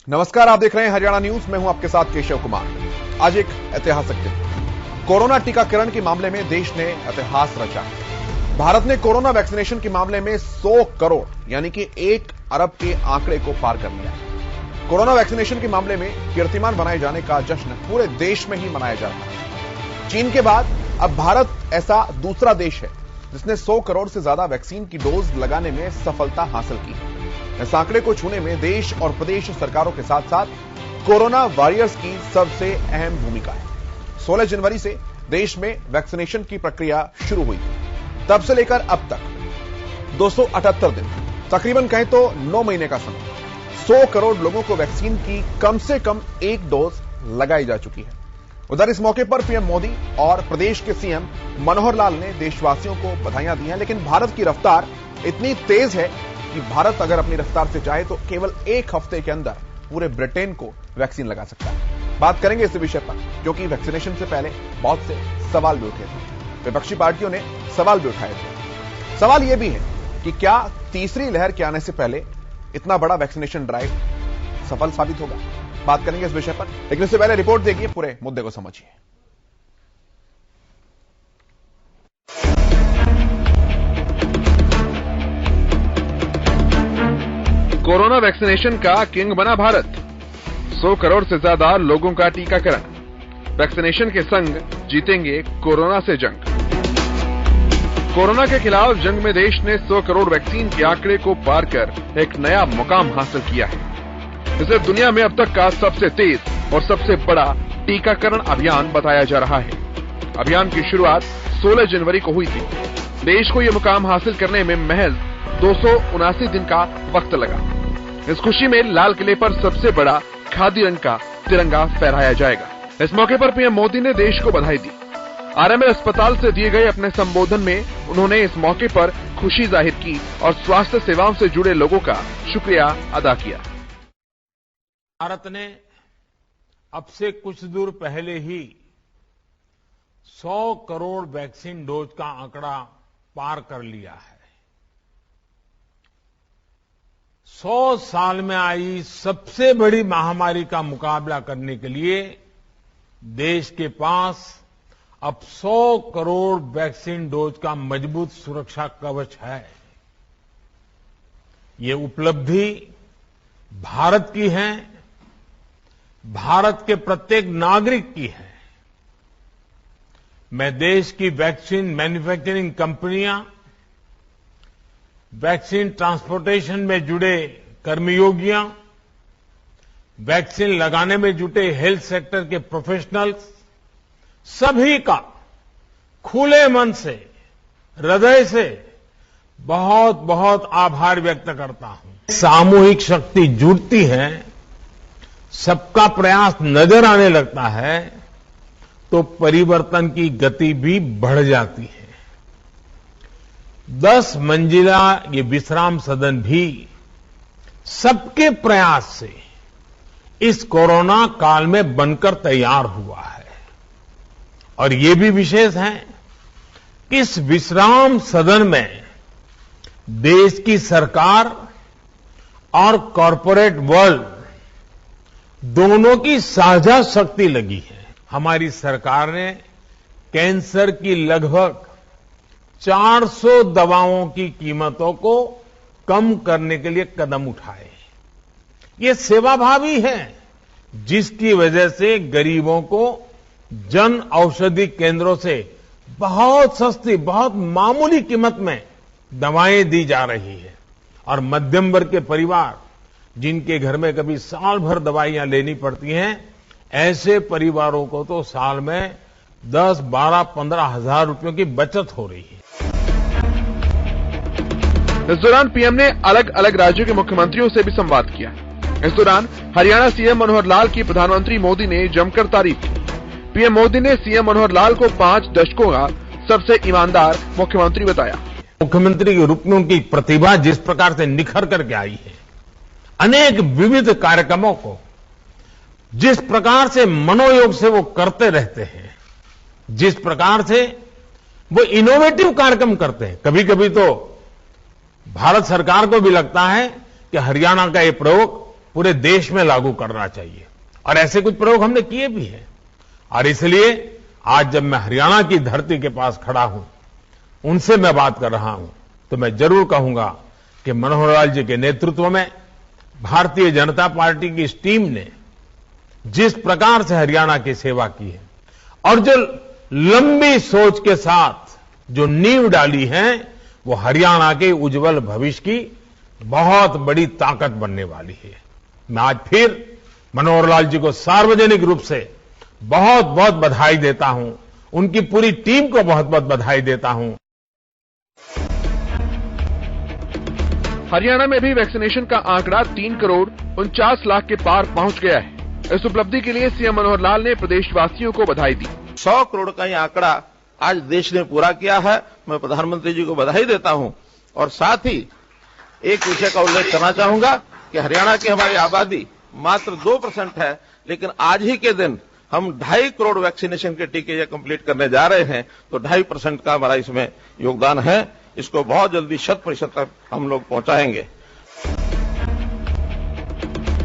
नमस्कार, आप देख रहे हैं हरियाणा न्यूज। मैं हूं आपके साथ केशव कुमार। आज एक ऐतिहासिक दिन। कोरोना टीकाकरण के मामले में देश ने इतिहास रचा। भारत ने कोरोना वैक्सीनेशन के मामले में 100 करोड़ यानी कि 1 अरब के आंकड़े को पार कर लिया। कोरोना वैक्सीनेशन के मामले में कीर्तिमान बनाए जाने का जश्न पूरे देश में ही मनाया जा रहा है। चीन के बाद अब भारत ऐसा दूसरा देश है जिसने 100 करोड़ से ज्यादा वैक्सीन की डोज लगाने में सफलता हासिल की है। इस आंकड़े को छूने में देश और प्रदेश सरकारों के साथ साथ कोरोना वॉरियर्स की सबसे अहम भूमिका है। 16 जनवरी से देश में वैक्सीनेशन की प्रक्रिया शुरू हुई। तब से लेकर अब तक 278 दिन, तकरीबन कहें तो 9 महीने का समय, 100 करोड़ लोगों को वैक्सीन की कम से कम एक डोज लगाई जा चुकी है। उधर इस मौके पर पीएम मोदी और प्रदेश के सीएम मनोहर लाल ने देशवासियों को बधाइयां दी हैं। लेकिन भारत की रफ्तार इतनी तेज है कि भारत अगर अपनी रफ्तार से चाहे तो केवल 1 हफ्ते के अंदर पूरे ब्रिटेन को वैक्सीन लगा सकता है। बात करेंगे इस विषय पर, क्योंकि वैक्सीनेशन से पहले बहुत से सवाल भी उठे थे। विपक्षी पार्टियों ने सवाल भी उठाए थे। सवाल यह भी है कि क्या तीसरी लहर के आने से पहले इतना बड़ा वैक्सीनेशन ड्राइव सफल साबित होगा। बात करेंगे इस विषय पर, लेकिन इससे पहले रिपोर्ट देखिए, पूरे मुद्दे को समझिए। कोरोना वैक्सीनेशन का किंग बना भारत। 100 करोड़ से ज्यादा लोगों का टीकाकरण। वैक्सीनेशन के संग जीतेंगे कोरोना से जंग। कोरोना के खिलाफ जंग में देश ने 100 करोड़ वैक्सीन के आंकड़े को पार कर एक नया मुकाम हासिल किया है। इसे दुनिया में अब तक का सबसे तेज और सबसे बड़ा टीकाकरण अभियान बताया जा रहा है। अभियान की शुरुआत 16 जनवरी को हुई थी। देश को यह मुकाम हासिल करने में महज 279 दिन का वक्त लगा। इस खुशी में लाल किले पर सबसे बड़ा खादी रंग का तिरंगा फहराया जाएगा। इस मौके पर पीएम मोदी ने देश को बधाई दी। आरएमएल अस्पताल से दिए गए अपने संबोधन में उन्होंने इस मौके पर खुशी जाहिर की और स्वास्थ्य सेवाओं से जुड़े लोगों का शुक्रिया अदा किया। भारत ने अब से कुछ दूर पहले ही 100 करोड़ वैक्सीन डोज का आंकड़ा पार कर लिया है। 100 साल में आई सबसे बड़ी महामारी का मुकाबला करने के लिए देश के पास अब 100 करोड़ वैक्सीन डोज का मजबूत सुरक्षा कवच है। ये उपलब्धि भारत की है, भारत के प्रत्येक नागरिक की है। मैं देश की वैक्सीन मैन्युफैक्चरिंग कंपनियां, वैक्सीन ट्रांसपोर्टेशन में जुड़े कर्मयोगियां, वैक्सीन लगाने में जुटे हेल्थ सेक्टर के प्रोफेशनल्स, सभी का खुले मन से, हृदय से बहुत बहुत आभार व्यक्त करता हूं। सामूहिक शक्ति जुटती है, सबका प्रयास नजर आने लगता है तो परिवर्तन की गति भी बढ़ जाती है। 10 मंजिला ये विश्राम सदन भी सबके प्रयास से इस कोरोना काल में बनकर तैयार हुआ है। और ये भी विशेष है कि इस विश्राम सदन में देश की सरकार और कॉरपोरेट वर्ल्ड दोनों की साझा शक्ति लगी है। हमारी सरकार ने कैंसर की लगभग 400 दवाओं की कीमतों को कम करने के लिए कदम उठाए। ये सेवाभावी है, जिसकी वजह से गरीबों को जन औषधि केंद्रों से बहुत सस्ती, बहुत मामूली कीमत में दवाएं दी जा रही है। और मध्यम वर्ग के परिवार जिनके घर में कभी साल भर दवाइयां लेनी पड़ती हैं, ऐसे परिवारों को तो साल में 10, 12, 15 हजार रुपयों की बचत हो रही है। इस दौरान पीएम ने अलग अलग राज्यों के मुख्यमंत्रियों से भी संवाद किया। इस दौरान हरियाणा सीएम मनोहर लाल की प्रधानमंत्री मोदी ने जमकर तारीफ की। पीएम मोदी ने सीएम मनोहर लाल को 5 दशकों का सबसे ईमानदार मुख्यमंत्री बताया। मुख्यमंत्री के रूप में उनकी प्रतिभा जिस प्रकार से निखर करके आई है, अनेक विविध कार्यक्रमों को जिस प्रकार से मनोयोग से वो करते रहते हैं, जिस प्रकार से वो इनोवेटिव कार्यक्रम करते हैं, कभी कभी तो भारत सरकार को भी लगता है कि हरियाणा का ये प्रयोग पूरे देश में लागू करना चाहिए और ऐसे कुछ प्रयोग हमने किए भी हैं। और इसलिए आज जब मैं हरियाणा की धरती के पास खड़ा हूं, उनसे मैं बात कर रहा हूं, तो मैं जरूर कहूंगा कि मनोहर लाल जी के नेतृत्व में भारतीय जनता पार्टी की इस टीम ने जिस प्रकार से हरियाणा की सेवा की है और जो लंबी सोच के साथ जो नींव डाली है, वो हरियाणा के उज्जवल भविष्य की बहुत बड़ी ताकत बनने वाली है। मैं आज फिर मनोहर लाल जी को सार्वजनिक रूप से बहुत बहुत बधाई देता हूं, उनकी पूरी टीम को बहुत बहुत बधाई देता हूं। हरियाणा में भी वैक्सीनेशन का आंकड़ा 3 करोड़ 49 लाख के पार पहुंच गया है। इस उपलब्धि के लिए सीएम मनोहर लाल ने प्रदेशवासियों को बधाई दी। 100 करोड़ का ये आंकड़ा आज देश ने पूरा किया है। मैं प्रधानमंत्री जी को बधाई देता हूं और साथ ही एक विषय का उल्लेख करना चाहूंगा कि हरियाणा की हमारी आबादी मात्र 2% है, लेकिन आज ही के दिन हम 2.5 करोड़ वैक्सीनेशन के टीके ये कंप्लीट करने जा रहे हैं, तो 2.5% का हमारा इसमें योगदान है। इसको बहुत जल्दी 100% तक हम लोग पहुंचाएंगे।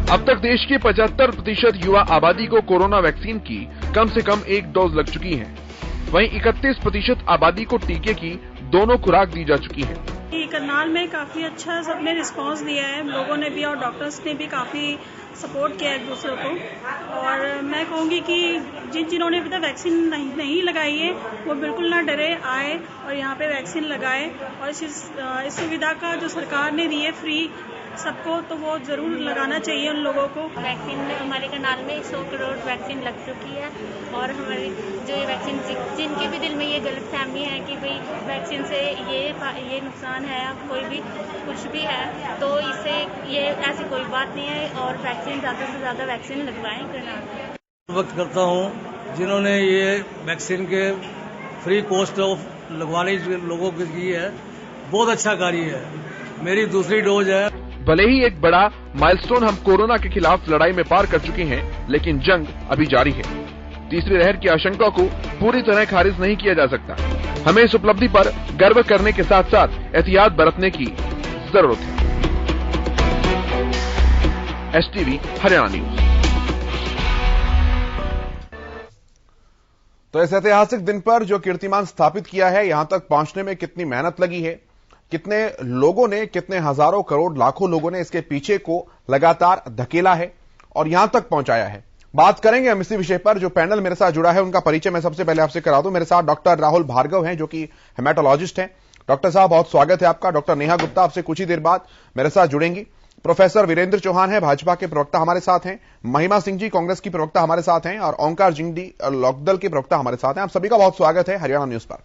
अब तक देश की 75% युवा आबादी को कोरोना वैक्सीन की कम से कम 1 डोज लग चुकी है। वहीं 31% आबादी को टीके की दोनों खुराक दी जा चुकी है। करनाल में काफी अच्छा सबने रिस्पांस दिया है, लोगों ने भी और डॉक्टर्स ने भी काफी सपोर्ट किया एक दूसरे को। और मैं कहूंगी कि जिन्होंने अभी तक वैक्सीन नहीं लगाई है वो बिल्कुल ना डरे, आए और यहाँ पे वैक्सीन लगाए। और इस सुविधा का जो सरकार ने दी है फ्री सबको, तो वो जरूर लगाना चाहिए उन लोगों को। वैक्सीन हमारे करनाल में 100 करोड़ वैक्सीन लग चुकी है और हमारी जो ये वैक्सीन जिनके भी दिल में ये गलत फहमी है कि भाई वैक्सीन से ये नुकसान है, कोई भी कुछ भी है, तो इससे ये ऐसी कोई बात नहीं है। और वैक्सीन ज़्यादा से ज़्यादा वैक्सीन लगवाएं करनाल में। वक्त करता हूँ जिन्होंने ये वैक्सीन के फ्री कॉस्ट ऑफ लगवाने लोगों की की है, बहुत अच्छा कार्य है। मेरी दूसरी डोज है। भले ही एक बड़ा माइलस्टोन हम कोरोना के खिलाफ लड़ाई में पार कर चुके हैं, लेकिन जंग अभी जारी है। तीसरी लहर की आशंका को पूरी तरह खारिज नहीं किया जा सकता। हमें इस उपलब्धि पर गर्व करने के साथ साथ एहतियात बरतने की जरूरत है। STV Haryana news. तो इस ऐतिहासिक दिन पर जो कीर्तिमान स्थापित किया है, यहां तक पहुंचने में कितनी मेहनत लगी है, कितने लोगों ने, कितने हजारों करोड़ लाखों लोगों ने इसके पीछे को लगातार धकेला है और यहां तक पहुंचाया है। बात करेंगे हम इसी विषय पर। जो पैनल मेरे साथ जुड़ा है उनका परिचय मैं सबसे पहले आपसे करा दूं। मेरे साथ डॉक्टर राहुल भार्गव हैं जो कि हेमेटोलॉजिस्ट हैं। डॉक्टर साहब बहुत स्वागत है आपका। डॉक्टर नेहा गुप्ता आपसे कुछ ही देर बाद मेरे साथ जुड़ेंगी। प्रोफेसर वीरेंद्र चौहान है, भाजपा के प्रवक्ता हमारे साथ हैं। महिमा सिंह जी कांग्रेस की प्रवक्ता हमारे साथ हैं और ओंकार जिंगडी लोकदल के प्रवक्ता हमारे साथ हैं। आप सभी का बहुत स्वागत है हरियाणा न्यूज पर।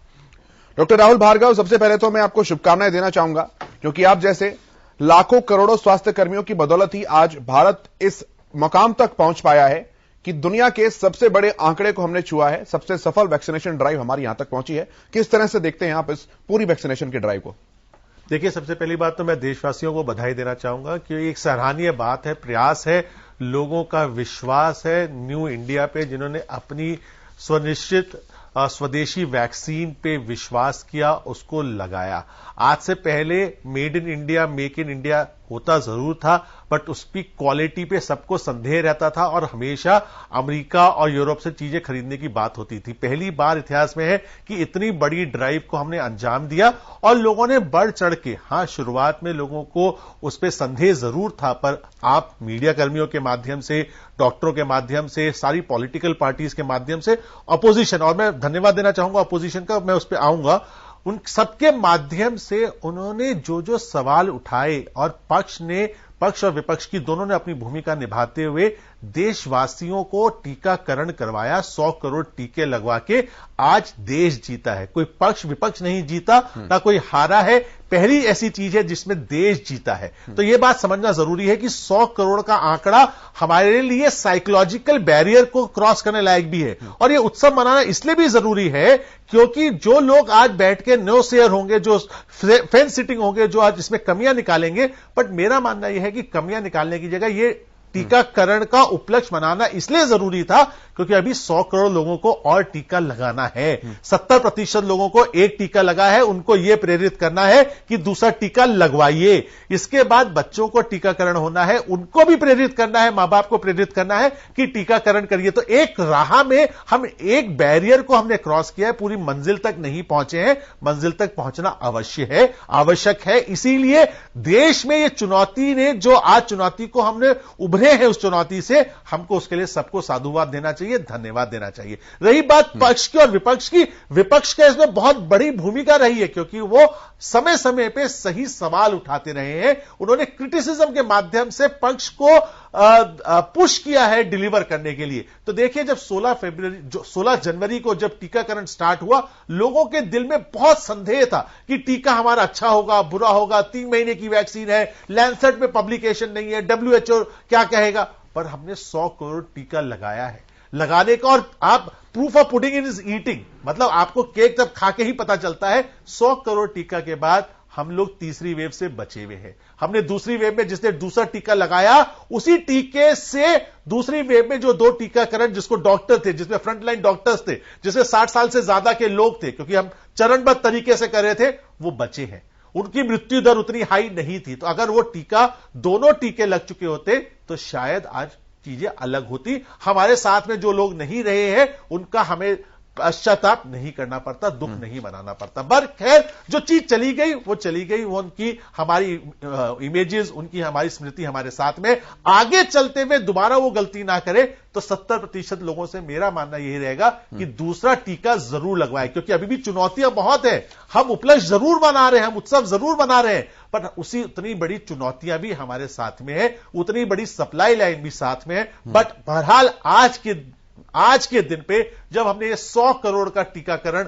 डॉक्टर राहुल भार्गव, सबसे पहले तो मैं आपको शुभकामनाएं देना चाहूंगा क्योंकि आप जैसे लाखों करोड़ों स्वास्थ्य कर्मियों की बदौलत ही आज भारत इस मकाम तक पहुंच पाया है कि दुनिया के सबसे बड़े आंकड़े को हमने छुआ है। सबसे सफल वैक्सीनेशन ड्राइव हमारी यहां तक पहुंची है। किस तरह से देखते हैं आप इस पूरी वैक्सीनेशन की ड्राइव को? देखिए, सबसे पहली बात तो मैं देशवासियों को बधाई देना चाहूंगा कि एक सराहनीय बात है, प्रयास है, लोगों का विश्वास है न्यू इंडिया पे, जिन्होंने अपनी स्वनिश्चित स्वदेशी वैक्सीन पे विश्वास किया, उसको लगाया। आज से पहले made in India, make in India होता जरूर था, बट उसकी क्वालिटी पे सबको संदेह रहता था और हमेशा अमेरिका और यूरोप से चीजें खरीदने की बात होती थी। पहली बार इतिहास में है कि इतनी बड़ी ड्राइव को हमने अंजाम दिया और लोगों ने बढ़ चढ़ के, हाँ शुरुआत में लोगों को उस पर संदेह जरूर था, पर आप मीडिया कर्मियों के माध्यम से, डॉक्टरों के माध्यम से, सारी पॉलिटिकल पार्टीज के माध्यम से, अपोजिशन, और मैं धन्यवाद देना चाहूंगा अपोजिशन का, मैं उस पर आऊंगा, उन सबके माध्यम से उन्होंने जो जो सवाल उठाए और पक्ष और विपक्ष की दोनों ने अपनी भूमिका निभाते हुए देशवासियों को टीकाकरण करवाया। 100 करोड़ टीके लगवा के आज देश जीता है। कोई पक्ष विपक्ष नहीं जीता, ना कोई हारा है। पहली ऐसी चीज है जिसमें देश जीता है। तो यह बात समझना जरूरी है कि 100 करोड़ का आंकड़ा हमारे लिए साइकोलॉजिकल बैरियर को क्रॉस करने लायक भी है। और यह उत्सव मनाना इसलिए भी जरूरी है क्योंकि जो लोग आज बैठ के नो शेयर होंगे, जो फेंस सिटिंग होंगे, जो आज इसमें कमियां निकालेंगे, बट मेरा मानना यह है कि कमियां निकालने की जगह ये टीकाकरण का उपलक्ष्य मनाना इसलिए जरूरी था क्योंकि अभी 100 करोड़ लोगों को और टीका लगाना है। 70% लोगों को एक टीका लगा है, उनको यह प्रेरित करना है कि दूसरा टीका लगवाइए। इसके बाद बच्चों को टीकाकरण होना है, उनको भी प्रेरित करना है, मां बाप को प्रेरित करना है कि टीकाकरण करिए। तो एक राह में हम एक बैरियर को हमने क्रॉस किया है, पूरी मंजिल तक नहीं पहुंचे हैं। मंजिल तक पहुंचना आवश्यक है। इसीलिए देश में ये चुनौती ने जो आज चुनौती को हमने उभरे हैं, उस चुनौती से हमको उसके लिए सबको साधुवाद देना चाहिए, धन्यवाद देना चाहिए। रही बात पक्ष की और विपक्ष की, विपक्ष का इसमें बहुत बड़ी भूमिका रही है क्योंकि वो समय समय पे सही सवाल उठाते रहे हैं। उन्होंने क्रिटिसिज्म के माध्यम से पक्ष को पुश किया है डिलीवर करने के लिए। तो देखिए, जब 16 जनवरी को जब टीकाकरण स्टार्ट हुआ, लोगों के दिल में बहुत संदेह था कि टीका हमारा अच्छा होगा, बुरा होगा, 3 महीने की वैक्सीन है, लैंसेट में पब्लिकेशन नहीं है, WHO क्या कहेगा। पर हमने 100 करोड़ टीका लगाया है। लगाने का, और आप proof of pudding in is eating, मतलब आपको केक जब खा के ही पता चलता है। 100 करोड़ टीका के बाद हम लोग तीसरी वेव से बचे हुए हैं। हमने दूसरी वेव में जिसने दूसरा टीका लगाया, उसी टीके से दूसरी वेव में जो 2 टीकाकरण, जिसको डॉक्टर थे, जिसमें फ्रंटलाइन डॉक्टर्स थे, जिसमें 60 साल से ज्यादा के लोग थे, क्योंकि हम चरणबद्ध तरीके से कर रहे थे, वो बचे हैं। उनकी मृत्यु दर उतनी हाई नहीं थी। तो अगर वो दोनों टीके लग चुके होते तो शायद आज चीजें अलग होती। हमारे साथ में जो लोग नहीं रहे हैं, उनका हमें पश्चाताप नहीं करना पड़ता, दुख नहीं मनाना पड़ता। पर खैर, जो चीज चली गई वो चली गई। वो उनकी हमारी इमेजेस, उनकी हमारी स्मृति हमारे साथ में। आगे चलते हुए दोबारा वो गलती ना करे तो 70% लोगों से मेरा मानना यही रहेगा कि दूसरा टीका जरूर लगवाए, क्योंकि अभी भी चुनौतियां बहुत है। हम उपलक्ष्य जरूर मना रहे हैं, हम उत्सव जरूर मना रहे हैं, पर उतनी बड़ी चुनौतियां भी हमारे साथ में है, उतनी बड़ी सप्लाई लाइन भी साथ में है। बट बहरहाल आज के दिन पे जब हमने ये 100 करोड़ का टीकाकरण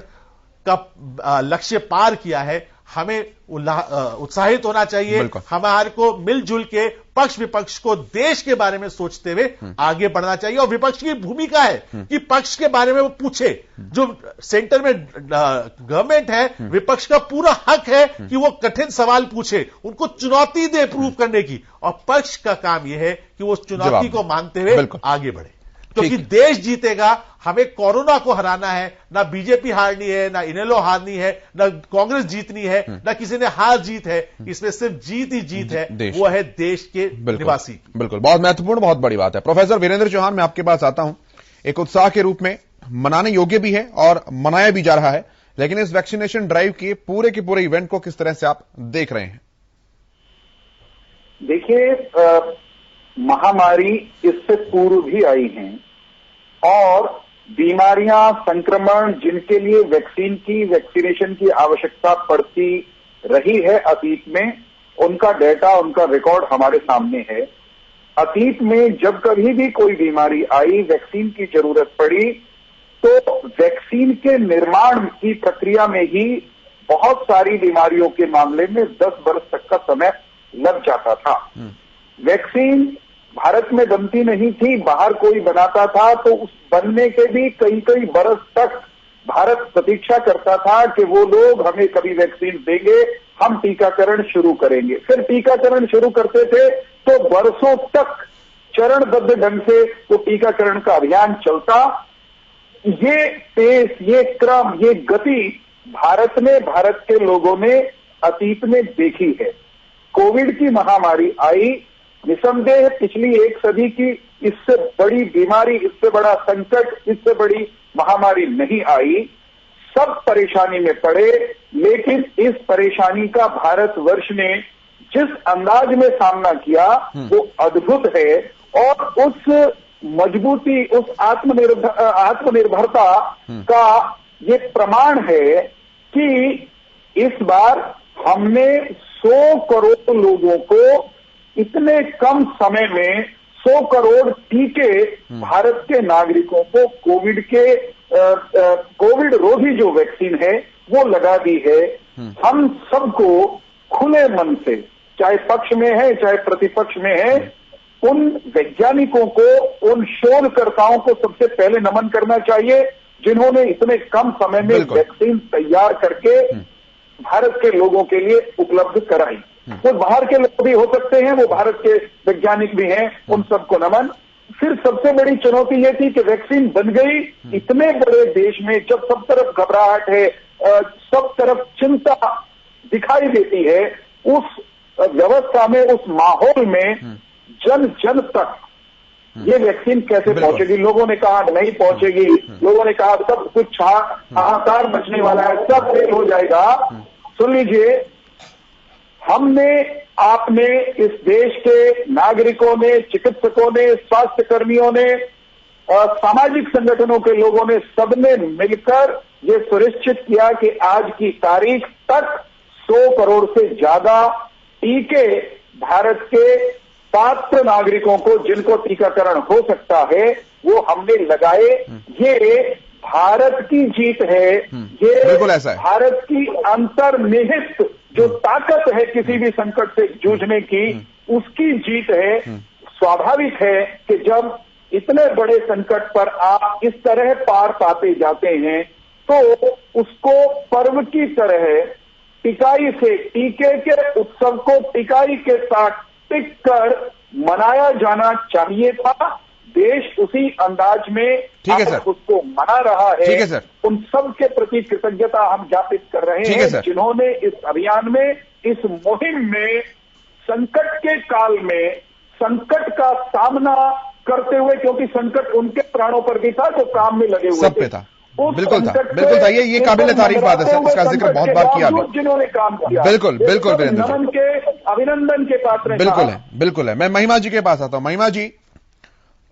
का लक्ष्य पार किया है, हमें उत्साहित होना चाहिए। हमारे को मिलजुल के पक्ष विपक्ष को देश के बारे में सोचते हुए आगे बढ़ना चाहिए। और विपक्ष की भूमिका है कि पक्ष के बारे में वो पूछे। जो सेंटर में गवर्नमेंट है, विपक्ष का पूरा हक है कि वो कठिन सवाल पूछे, उनको चुनौती दे प्रूव करने की। और पक्ष का काम यह है कि वो चुनौती को मानते हुए आगे बढ़े, क्योंकि देश जीतेगा। हमें कोरोना को हराना है, ना बीजेपी हारनी है, ना इनेलो हारनी है, ना कांग्रेस जीतनी है, ना किसी ने हार जीत है। इसमें सिर्फ जीत ही जीत है, वो है देश के निवासी। बिल्कुल, बहुत महत्वपूर्ण, बहुत बड़ी बात है। प्रोफेसर वीरेंद्र चौहान, मैं आपके पास आता हूं। एक उत्साह के रूप में मनाने योग्य भी है और मनाया भी जा रहा है, लेकिन इस वैक्सीनेशन ड्राइव के पूरे इवेंट को किस तरह से आप देख रहे हैं? देखिए, महामारी इससे पूर्व भी आई हैं और बीमारियां, संक्रमण जिनके लिए वैक्सीनेशन की आवश्यकता पड़ती रही है अतीत में, उनका डेटा, उनका रिकॉर्ड हमारे सामने है। अतीत में जब कभी भी कोई बीमारी आई, वैक्सीन की जरूरत पड़ी, तो वैक्सीन के निर्माण की प्रक्रिया में ही बहुत सारी बीमारियों के मामले में 10 वर्ष तक का समय लग जाता था। वैक्सीन भारत में बनती नहीं थी, बाहर कोई बनाता था, तो उस बनने के भी कई बरस तक भारत प्रतीक्षा करता था कि वो लोग हमें कभी वैक्सीन देंगे, हम टीकाकरण शुरू करेंगे। फिर टीकाकरण शुरू करते थे तो बरसों तक चरणबद्ध ढंग से वो टीकाकरण का अभियान चलता। ये पेस, ये क्रम, ये गति भारत के लोगों ने अतीत में देखी है। कोविड की महामारी आई, निसंदेह पिछली 1 सदी की इससे बड़ी बीमारी, इससे बड़ा संकट, इससे बड़ी महामारी नहीं आई। सब परेशानी में पड़े, लेकिन इस परेशानी का भारतवर्ष ने जिस अंदाज में सामना किया वो अद्भुत है। और उस मजबूती, उस आत्मनिर्भरता का ये प्रमाण है कि इस बार हमने 100 करोड़ लोगों को इतने कम समय में 100 करोड़ टीके भारत के नागरिकों को कोविड रोधी जो वैक्सीन है वो लगा दी है। हम सबको खुले मन से, चाहे पक्ष में है चाहे प्रतिपक्ष में है, उन वैज्ञानिकों को, उन शोधकर्ताओं को सबसे पहले नमन करना चाहिए जिन्होंने इतने कम समय में वैक्सीन तैयार करके भारत के लोगों के लिए उपलब्ध कराई। वो बाहर के लोग भी हो सकते हैं, वो भारत के वैज्ञानिक भी हैं, उन सबको नमन। फिर सबसे बड़ी चुनौती ये थी कि वैक्सीन बन गई इतने बड़े देश में, जब सब तरफ घबराहट है, सब तरफ चिंता दिखाई देती है, उस व्यवस्था में, उस माहौल में जन जन तक ये वैक्सीन कैसे पहुंचेगी? लोगों ने कहा नहीं पहुंचेगी, लोगों ने कहा सब कुछ हाहाकार मचने वाला है, सब फेल हो जाएगा। सुन लीजिए, हमने, आपने, इस देश के नागरिकों ने, चिकित्सकों ने, स्वास्थ्य कर्मियों ने और सामाजिक संगठनों के लोगों ने, सबने मिलकर ये सुनिश्चित किया कि आज की तारीख तक 100 करोड़ से ज्यादा टीके भारत के पात्र नागरिकों को, जिनको टीकाकरण हो सकता है, वो हमने लगाए। ये भारत की जीत है, ये बिल्कुल ऐसा है। भारत की अंतर्निहित जो ताकत है किसी भी संकट से जूझने की, उसकी जीत है। स्वाभाविक है कि जब इतने बड़े संकट पर आप इस तरह पार पाते जाते हैं, तो उसको पर्व की तरह टिकाई से, टीके के उत्सव को टिकाई के साथ टिक कर मनाया जाना चाहिए था। देश उसी अंदाज में ठीक है सर, उसको मना रहा है। ठीक है सर, उन सब के प्रति कृतज्ञता हम ज्ञापित कर रहे हैं जिन्होंने इस अभियान में, इस मुहिम में, संकट के काल में संकट का सामना करते हुए, क्योंकि संकट उनके प्राणों पर भी था, जो काम में लगे हुए सब पे था, बिल्कुल था, ये काबिल तारीफ बात है सर, इसका जिक्र बहुत बार किया अभी, जिन्होंने काम किया। बिल्कुल बिल्कुल वीरेंद्र नमन के, अभिनंदन के पात्र बिल्कुल है। मैं महिमा जी के पास आता हूं। महिमा जी,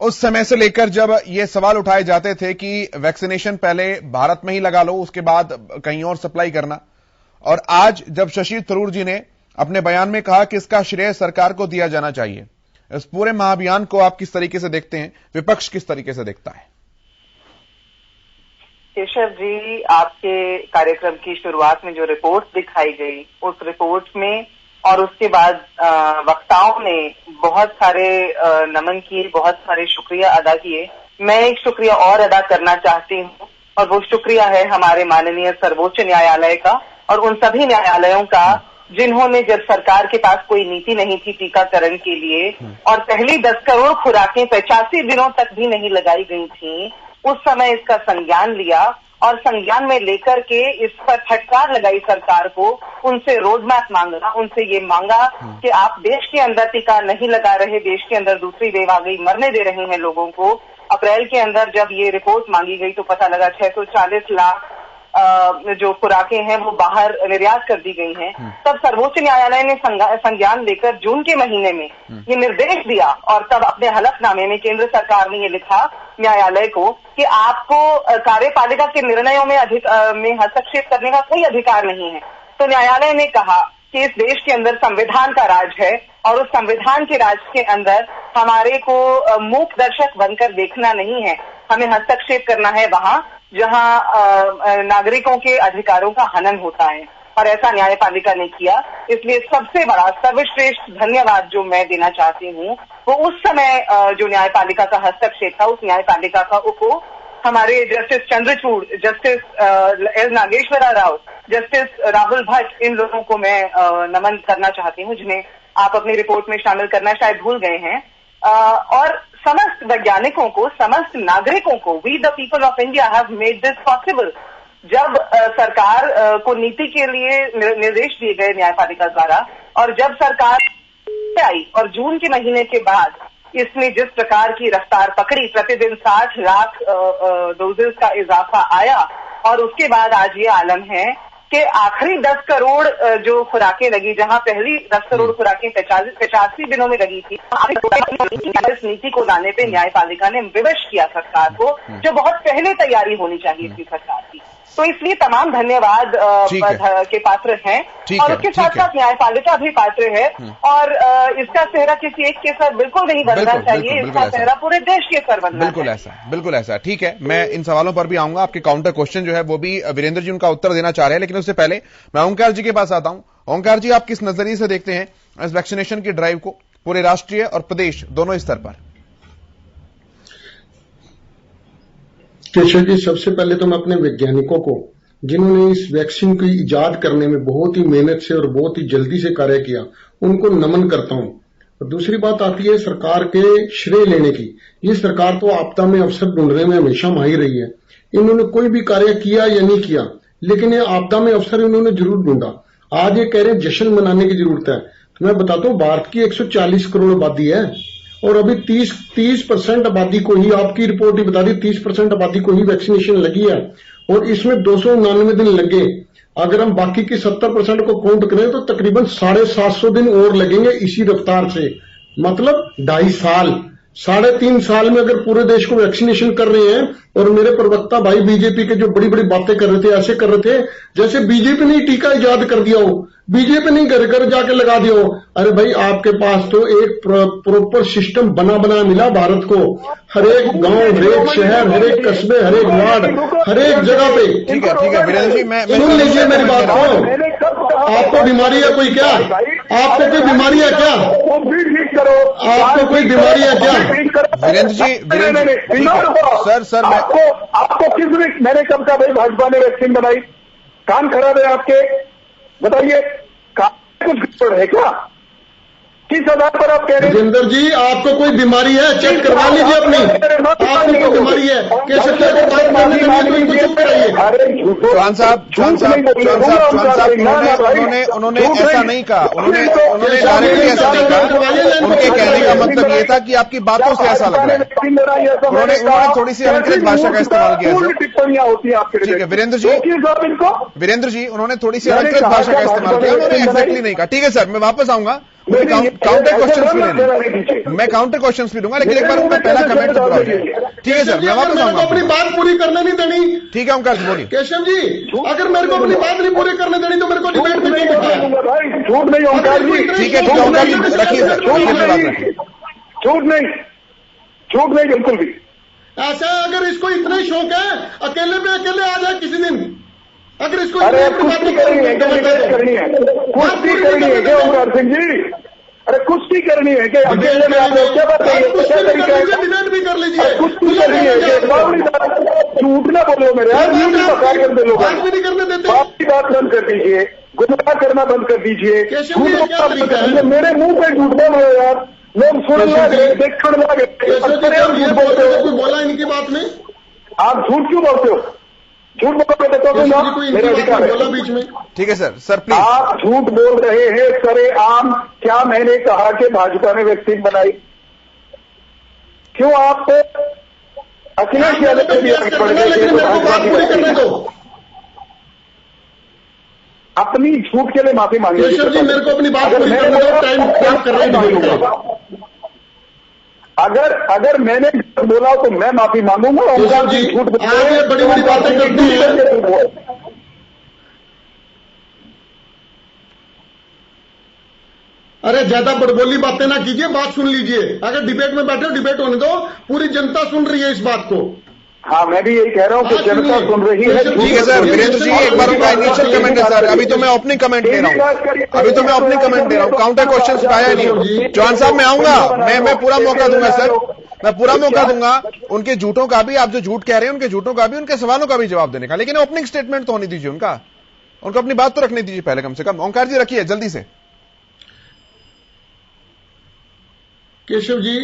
उस समय से लेकर जब ये सवाल उठाए जाते थे कि वैक्सीनेशन पहले भारत में ही लगा लो, उसके बाद कहीं और सप्लाई करना, और आज जब शशि थरूर जी ने अपने बयान में कहा कि इसका श्रेय सरकार को दिया जाना चाहिए, इस पूरे महाअभियान को आप किस तरीके से देखते हैं, विपक्ष किस तरीके से देखता है? केशव जी, आपके कार्यक्रम की शुरुआत में जो रिपोर्ट दिखाई गई, उस रिपोर्ट में और उसके बाद वक्ताओं ने बहुत सारे नमन किए, बहुत सारे शुक्रिया अदा किए। मैं एक शुक्रिया और अदा करना चाहती हूँ, और वो शुक्रिया है हमारे माननीय सर्वोच्च न्यायालय का और उन सभी न्यायालयों का जिन्होंने, जब सरकार के पास कोई नीति नहीं थी टीकाकरण के लिए और पहली 10 करोड़ खुराकें 85 दिनों तक भी नहीं लगाई गई थी, उस समय इसका संज्ञान लिया और संज्ञान में लेकर के इस पर फटकार लगाई सरकार को, उनसे रोड मैप मांगा, उनसे ये मांगा कि आप देश के अंदर टीका नहीं लगा रहे, देश के अंदर दूसरी वेव आ गई, मरने दे रहे हैं लोगों को। अप्रैल के अंदर जब ये रिपोर्ट मांगी गई तो पता लगा 640 लाख जो खुराकें हैं वो बाहर निर्यात कर दी गई हैं। तब सर्वोच्च न्यायालय ने संज्ञान लेकर जून के महीने में ये निर्देश दिया और तब अपने हलफनामे में केंद्र सरकार ने ये लिखा न्यायालय को कि आपको कार्यपालिका के निर्णयों में में हस्तक्षेप करने का कोई अधिकार नहीं है। तो न्यायालय ने कहा कि इस देश के अंदर संविधान का राज है और उस संविधान के राज के अंदर हमारे को मूक दर्शक बनकर देखना नहीं है, हमें हस्तक्षेप करना है वहां जहां नागरिकों के अधिकारों का हनन होता है, और ऐसा न्यायपालिका ने किया। इसलिए सबसे बड़ा सर्वश्रेष्ठ धन्यवाद जो मैं देना चाहती हूँ वो उस समय जो न्यायपालिका का हस्तक्षेप था, उस न्यायपालिका का को हमारे justice Chandrachud, justice L Nageswara Rao, justice Rahul Bhatt, इन लोगों को मैं नमन करना चाहती हूँ, जिन्हें आप अपनी रिपोर्ट में शामिल करना शायद भूल गए हैं। और समस्त वैज्ञानिकों को, समस्त नागरिकों को, we the people of India have made this possible. जब सरकार को नीति के लिए निर्देश दिए गए न्यायपालिका द्वारा और जब सरकार आई और जून के महीने के बाद इसने जिस प्रकार की रफ्तार पकड़ी, प्रतिदिन 60 लाख डोजेस का इजाफा आया और उसके बाद आज ये आलम है कि आखिरी 10 करोड़ जो खुराकें लगी, जहां पहली 10 करोड़ खुराकें 85 दिनों में लगी थी, इस नीति को लाने पे न्यायपालिका ने विवश किया सरकार को, जो बहुत पहले तैयारी होनी चाहिए थी सरकार की। तो इसलिए तमाम धन्यवाद के पात्र हैं और उसके साथ साथ न्यायपालिका भी पात्र है और इसका सेहरा किसी एक के सर बिल्कुल नहीं बनना चाहिए, इसका सेहरा पूरे देश के सर बनना चाहिए। बिल्कुल ऐसा। ठीक है, मैं इन सवालों पर भी आऊंगा। आपके काउंटर क्वेश्चन जो है वो भी वीरेंद्र जी उनका उत्तर देना चाह रहे हैं, लेकिन उससे पहले मैं ओंकार जी के पास आता हूं। ओंकार जी, आप किस नजरिए से देखते हैं इस वैक्सीनेशन की ड्राइव को, पूरे राष्ट्रीय और प्रदेश दोनों स्तर पर? केशव जी, सबसे पहले तो मैं अपने वैज्ञानिकों को जिन्होंने इस वैक्सीन की इजाद करने में बहुत ही मेहनत से और बहुत ही जल्दी से कार्य किया, उनको नमन करता हूं। और दूसरी बात आती है सरकार के श्रेय लेने की। ये सरकार तो आपदा में अवसर ढूंढने में हमेशा माहिर रही है। इन्होंने कोई भी कार्य किया या नहीं किया, लेकिन ये आपदा में अवसर इन्होंने जरूर ढूंढा। आज ये कह रहे हैं जश्न मनाने की जरूरत है। तो मैं बताता हूं, भारत की 140 करोड़ आबादी है और अभी 30% आबादी को ही, आपकी रिपोर्ट ही बता दी, 30% आबादी को ही वैक्सीनेशन लगी है और इसमें 299 दिन लगे। अगर हम बाकी की 70% को काउंट करें तो तकरीबन 750 दिन और लगेंगे इसी रफ्तार से, मतलब 2.5 साल। 3.5 साल में अगर पूरे देश को वैक्सीनेशन कर रहे हैं, और मेरे प्रवक्ता भाई बीजेपी के जो बड़ी बड़ी बातें कर रहे थे, ऐसे कर रहे थे जैसे बीजेपी ने टीका इजाद कर दिया हो, बीजेपी ने घर घर जाके लगा दिया हो। अरे भाई, आपके पास तो एक प्रॉपर सिस्टम बना मिला भारत को। हर एक गांव, हर एक शहर, हर एक कस्बे, हर एक वार्ड, हर एक जगह पे। ठीक है वीरेंद्र जी, मैं सुन लीजिए मेरी बात को। आपको बीमारी है कोई क्या? आपको कोई बीमारी है क्या? आपको कोई बीमारी है क्या? वीरेंद्र जी, सर आपको किसने, मैंने कब कहा भाई भाजपा ने वैक्सीन बनाई? कान खराब है आपके? बताइए, कुछ गड़बड़ है क्या? किस आधार पर आप कह रहे हैं? राजेंद्र जी, आपको कोई बीमारी है? चेक करवा लीजिए अपनी। आपको कोई बीमारी है? कैसे क्या बात करने के लिए तो इनको चुप कराइए। चौहान साहब, उन्होंने ऐसा नहीं कहा। उन्होंने डायरेक्टली ऐसा नहीं कहा। उनके कहने का मतलब ये था कि आपकी बातों से ऐसा लग रहा है। उन्होंने थोड़ी सी अलंकृत भाषा का इस्तेमाल किया सर। टिप्पणियां होती है आपके। ठीक है वीरेंद्र जी, उन्होंने थोड़ी सी अलंकृत भाषा का इस्तेमाल किया। उन्होंने एग्जैक्टली नहीं कहा। ठीक है सर, मैं वापस आऊंगा, काउंटर क्वेश्चंस भी लेंगे, मैं काउंटर क्वेश्चंस भी दूंगा, लेकिन एक बार उनका पहला कमेंट तो पूरा हो जाए। ठीक है सर, मैं वापस आऊंगा। अपनी बात पूरी करने नहीं देनी। ठीक है ओंकार जी, बोलिए। केशव जी, अगर मेरे को अपनी बात नहीं पूरी करने देनी तो मेरे को डिबेट में क्यों बिठाया? झूठ नहीं ओंकार जी, ठीक है ओंकार जी, रखिए सर, झूठ नहीं बिल्कुल भी। ऐसा अगर इसको इतना ही शौक है, अकेले पे अकेले आ जाए किसी दिन। अगर इसको कुश्ती करनी है क्या ओंकार सिंह जी? अरे कुश्ती करनी है क्या? अकेले में आप क्या बात डिबेट भी कर लीजिए। कुश्ती करनी है, झूठ ना बोलो मेरे यार, बात भी नहीं करने देते। बात बंद कर दीजिए, गुमराह करना बंद कर दीजिए। मेरे मुंह पे झूठ बोलो यार, लोग सुन लगे, देखने लगे। बोला इनकी बात में आप झूठ क्यों बोलते हो? झूठ बोलोगे तो मेरा अधिकार है। बीच में। ठीक है सर प्लीज। आप झूठ बोल रहे हैं सरेआम। क्या मैंने कहा कि भाजपा ने वैक्सीन बनाई? क्यों आप अखिलेश यादव के भी आगे बढ़ गए? अपनी झूठ के लिए माफी मांगी। केशव जी, मेरे को अपनी बात पूरी करने दो, टाइम खराब कर रहे हैं। अगर मैंने बोला तो मैं माफी मांगूंगा। केशव जी, आप बड़ी बड़ी बातें करती हैं। अरे ज्यादा बड़बोली बातें ना कीजिए, बात सुन लीजिए। अगर डिबेट में बैठे हो, डिबेट होने दो, पूरी जनता सुन रही है इस बात को। हाँ, मैं भी यही कह रहा हूँ कि जनता सुन रही है। ठीक है सर, वीरेंद्र जी एक बार उनका इनिशियल कमेंट है सर। अभी तो मैं ओपनिंग कमेंट दे रहा हूँ, काउंटर क्वेश्चन आया नहीं। चौहान साहब मैं आऊंगा, मैं पूरा मौका दूंगा सर, मैं पूरा मौका दूंगा उनके झूठों का भी, आप जो झूठ कह रहे हैं उनके झूठों का भी, उनके सवालों का भी जवाब देने का। लेकिन ओपनिंग स्टेटमेंट तो होने दीजिए उनको अपनी बात तो रखने दीजिए पहले, कम से कम। ओंकार जी रखिए जल्दी से। केशव जी,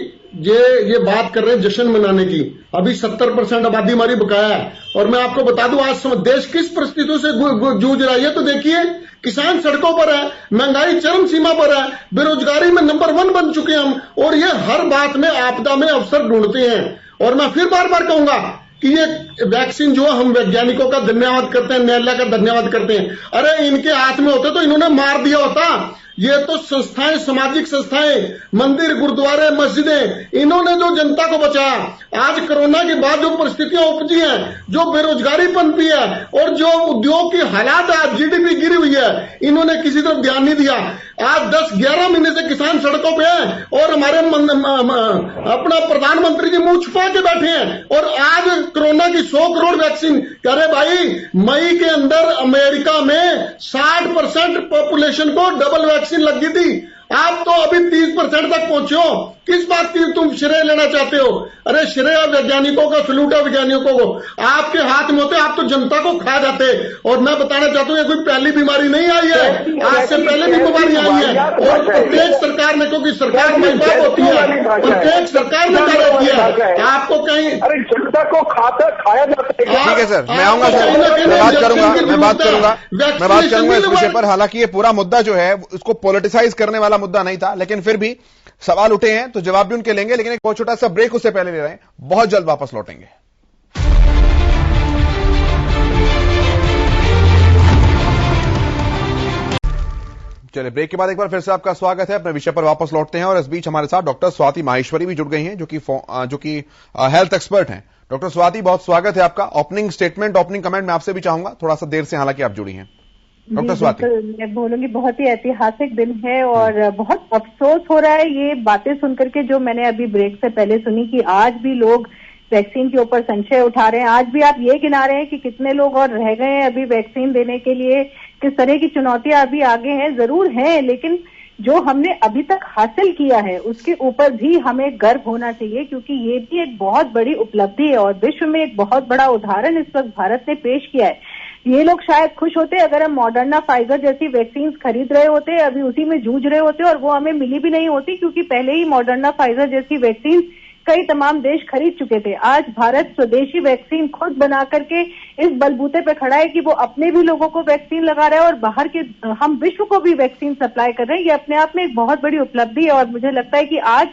ये बात कर रहे हैं जश्न मनाने की। अभी 70% आबादी हमारी बकाया है, और मैं आपको बता दूं आज देश किस परिस्थितियों से जूझ रहा है। तो देखिए, किसान सड़कों पर है, महंगाई चरम सीमा पर है, बेरोजगारी में नंबर 1 बन चुके हैं हम, और ये हर बात में आपदा में अवसर ढूंढते हैं। और मैं फिर बार बार कहूंगा कि ये वैक्सीन जो हम वैज्ञानिकों का धन्यवाद करते हैं, न्यायालय का धन्यवाद करते हैं। अरे इनके हाथ में होते तो इन्होंने मार दिया होता। ये तो संस्थाएं, सामाजिक संस्थाएं, मंदिर, गुरुद्वारे, मस्जिदें, इन्होंने जो जनता को बचाया। आज कोरोना के बाद जो परिस्थितियां उपजी हैं, जो बेरोजगारी पनपी है, और जो उद्योग की हालात है, जीडीपी गिरी हुई है, इन्होंने किसी तरफ ध्यान नहीं दिया। आज 10-11 महीने से किसान सड़कों पे हैं, और हमारे अपना प्रधानमंत्री जी मुंह छुपा के बैठे हैं। और आज कोरोना की 100 करोड़ वैक्सीन, अरे भाई मई के अंदर अमेरिका में 60% पॉपुलेशन को डबल वैक्सीन लग गई थी। आप तो अभी 30% तक पहुंचे हो। किस बात की तुम श्रेय लेना चाहते हो? अरे श्रेय वैज्ञानिकों का, सलूट है वैज्ञानिकों को। आपके हाथ में होते, आप तो जनता को खा जाते। और मैं बताना चाहता हूँ, ये कोई पहली बीमारी नहीं आई है, आज से पहले भी बीमारी आई है। और प्रत्येक सरकार ने, क्योंकि सरकार महिबाप होती है, प्रत्येक सरकार ने कार्य किया। आपको कहीं अरे जनता को खाया जाता है। ठीक है सर, मैं आऊंगा सर, मैं बात करूंगा इस विषय पर। हालांकि ये पूरा मुद्दा जो है उसको पॉलिटिसाइज करने वाला मुद्दा नहीं था, लेकिन फिर भी सवाल उठे हैं तो जवाब भी उनके लेंगे। लेकिन एक बहुत छोटा सा ब्रेक उससे पहले ले रहे हैं, बहुत जल्द वापस लौटेंगे। चलिए, ब्रेक के बाद एक बार फिर से आपका स्वागत है। अपने विषय पर वापस लौटते हैं और इस बीच हमारे साथ डॉक्टर स्वाति माहेश्वरी भी जुड़ गई हैं, जो कि हेल्थ एक्सपर्ट हैं। डॉक्टर स्वाति, बहुत स्वागत है आपका। ओपनिंग स्टेटमेंट, ओपनिंग कमेंट मैं आपसे भी चाहूंगा, थोड़ा सा देर से हालांकि आप जुड़ी हैं। डॉक्टर स्वाति, मैं बोलूंगी बहुत ही ऐतिहासिक दिन है और बहुत अफसोस हो रहा है ये बातें सुनकर के, जो मैंने अभी ब्रेक से पहले सुनी, कि आज भी लोग वैक्सीन के ऊपर संशय उठा रहे हैं। आज भी आप ये गिना रहे हैं कि कितने लोग और रह गए हैं अभी वैक्सीन देने के लिए, किस तरह की चुनौतियां अभी आगे हैं। जरूर है, लेकिन जो हमने अभी तक हासिल किया है उसके ऊपर भी हमें गर्व होना चाहिए, क्योंकि ये भी एक बहुत बड़ी उपलब्धि है और विश्व में एक बहुत बड़ा उदाहरण इस वक्त भारत ने पेश किया है। ये लोग शायद खुश होते अगर हम मॉडर्ना, फाइजर जैसी वैक्सीन खरीद रहे होते, अभी उसी में जूझ रहे होते और वो हमें मिली भी नहीं होती, क्योंकि पहले ही मॉडर्ना, फाइजर जैसी वैक्सीन कई तमाम देश खरीद चुके थे। आज भारत स्वदेशी वैक्सीन खुद बना करके इस बलबूते पे खड़ा है कि वो अपने भी लोगों को वैक्सीन लगा रहा है और बाहर के हम विश्व को भी वैक्सीन सप्लाई कर रहे हैं। ये अपने आप में एक बहुत बड़ी उपलब्धि है और मुझे लगता है कि आज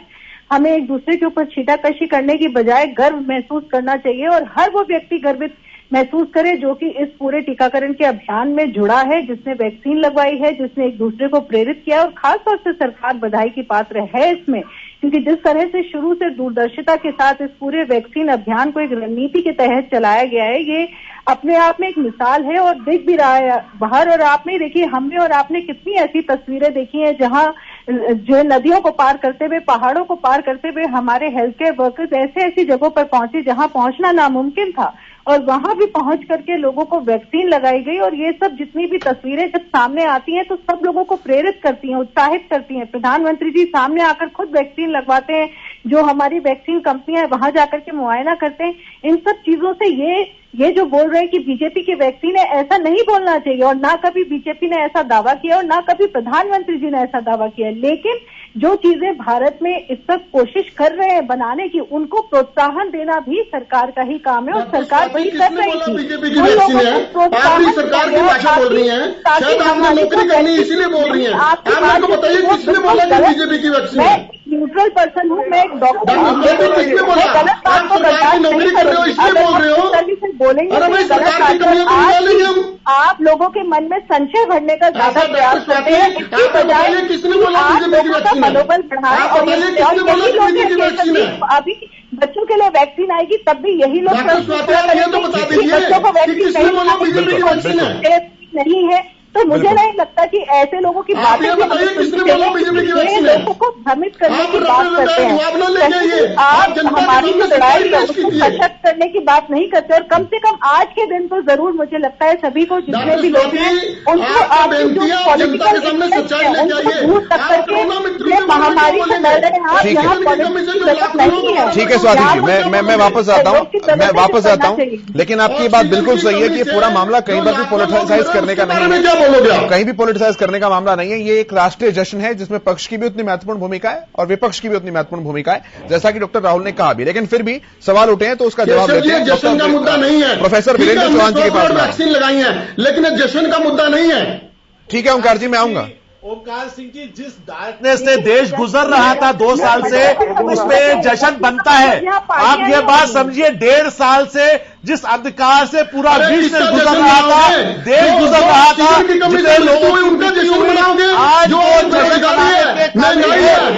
हमें एक दूसरे के ऊपर छींटाकशी करने की बजाय गर्व महसूस करना चाहिए और हर वो व्यक्ति गर्वित महसूस करे जो कि इस पूरे टीकाकरण के अभियान में जुड़ा है, जिसने वैक्सीन लगवाई है, जिसने एक दूसरे को प्रेरित किया। और खासतौर से सरकार बधाई की पात्र है इसमें, क्योंकि जिस तरह से शुरू से दूरदर्शिता के साथ इस पूरे वैक्सीन अभियान को एक रणनीति के तहत चलाया गया है, ये अपने आप में एक मिसाल है और दिख भी रहा है बाहर। और आपने देखिए, हमने और आपने कितनी ऐसी तस्वीरें देखी हैं जहां जो नदियों को पार करते हुए, पहाड़ों को पार करते हुए हमारे हेल्थ केयर वर्कर्स ऐसी जगहों पर पहुंचे जहां पहुंचना नामुमकिन था और वहां भी पहुंच करके लोगों को वैक्सीन लगाई गई। और ये सब जितनी भी तस्वीरें जब सामने आती हैं तो सब लोगों को प्रेरित करती हैं, उत्साहित करती हैं। प्रधानमंत्री जी सामने आकर खुद वैक्सीन लगवाते हैं, जो हमारी वैक्सीन कंपनियां वहां जाकर के मुआयना करते हैं। इन सब चीजों से ये जो बोल रहे हैं कि बीजेपी की वैक्सीन है, ऐसा नहीं बोलना चाहिए और ना कभी बीजेपी ने ऐसा दावा किया और ना कभी प्रधानमंत्री जी ने ऐसा दावा किया। लेकिन जो चीजें भारत में इस वक्त कोशिश कर रहे हैं बनाने की, उनको प्रोत्साहन देना भी सरकार का ही काम है और सरकार वही कर रही थी। बीजेपी की वैक्सीन है, आप भी सरकार की भाषा बोल रही हैं, शायद आपने नौकरी करनी इसीलिए बोल रही हैं। आप मेरे को बताइए किसने बोला कि बीजेपी की वैक्सीन है? न्यूट्रल पर्सन हूँ, मैं एक डॉक्टर हूँ, किसने बोला? आप सरकार की नौकरी कर रहे हो इसलिए बोल रहे हो? बोलेंगे अरे भाई, सरकार की कमियां तो निकालेंगे हम। आप लोगों के मन में संशय भरने का ज्यादा प्रयास करते हैं, इसकी बजाय किसने बोला बीजेपी की वैक्सीन है? मनोबल बढ़ाएं और अभी बच्चों के लिए वैक्सीन आएगी तब भी यही लोग बच्चों को वैक्सीन नहीं है। तो मुझे नहीं लगता कि ऐसे लोगों की बातें लोगों को भ्रमित करने की बात करते हैं। आप हमारी जो लड़ाई है उसको सशक्त करने की बात नहीं करते और कम से कम आज के दिन तो जरूर मुझे लगता है सभी को, जितने भी लोग हैं उनको आप जो पॉलिटिकल दूर तक करके महामारी से लड़ रहे हैं, आप यहाँ पॉलिटिक्स नहीं है। ठीक है स्वाति जी, मैं वापस आता हूँ, लेकिन आपकी बात बिल्कुल सही है कि ये पूरा मामला कहीं पर भी पॉलिटिसाइज करने का नहीं है, कहीं भी पॉलिटिसाइज करने का मामला नहीं है। ये एक राष्ट्रीय जश्न है जिसमें पक्ष की भी उतनी महत्वपूर्ण भूमिका है और विपक्ष की भी उतनी महत्वपूर्ण भूमिका है, जैसा कि डॉक्टर राहुल ने कहा भी। लेकिन फिर भी सवाल उठे हैं तो उसका जवाब देते हैं। जश्न का मुद्दा नहीं है, प्रोफेसर वीरेंद्र चौहान जी के पास वैक्सीन लगाई है, लेकिन जश्न का मुद्दा नहीं है। ठीक है ओंकार जी, मैं आऊंगा। ओमकार सिंह जी, जिस डार्कनेस से देश गुजर रहा था 2 साल से, उसमें जश्न बनता है। आप ये बात समझिए, 1.5 साल से जिस अंधकार से पूरा विश्व गुजर रहा था, देश गुजर रहा था, जितने लोगों की उनका जश्न मनाओगे, आज वो जश्न मनाने के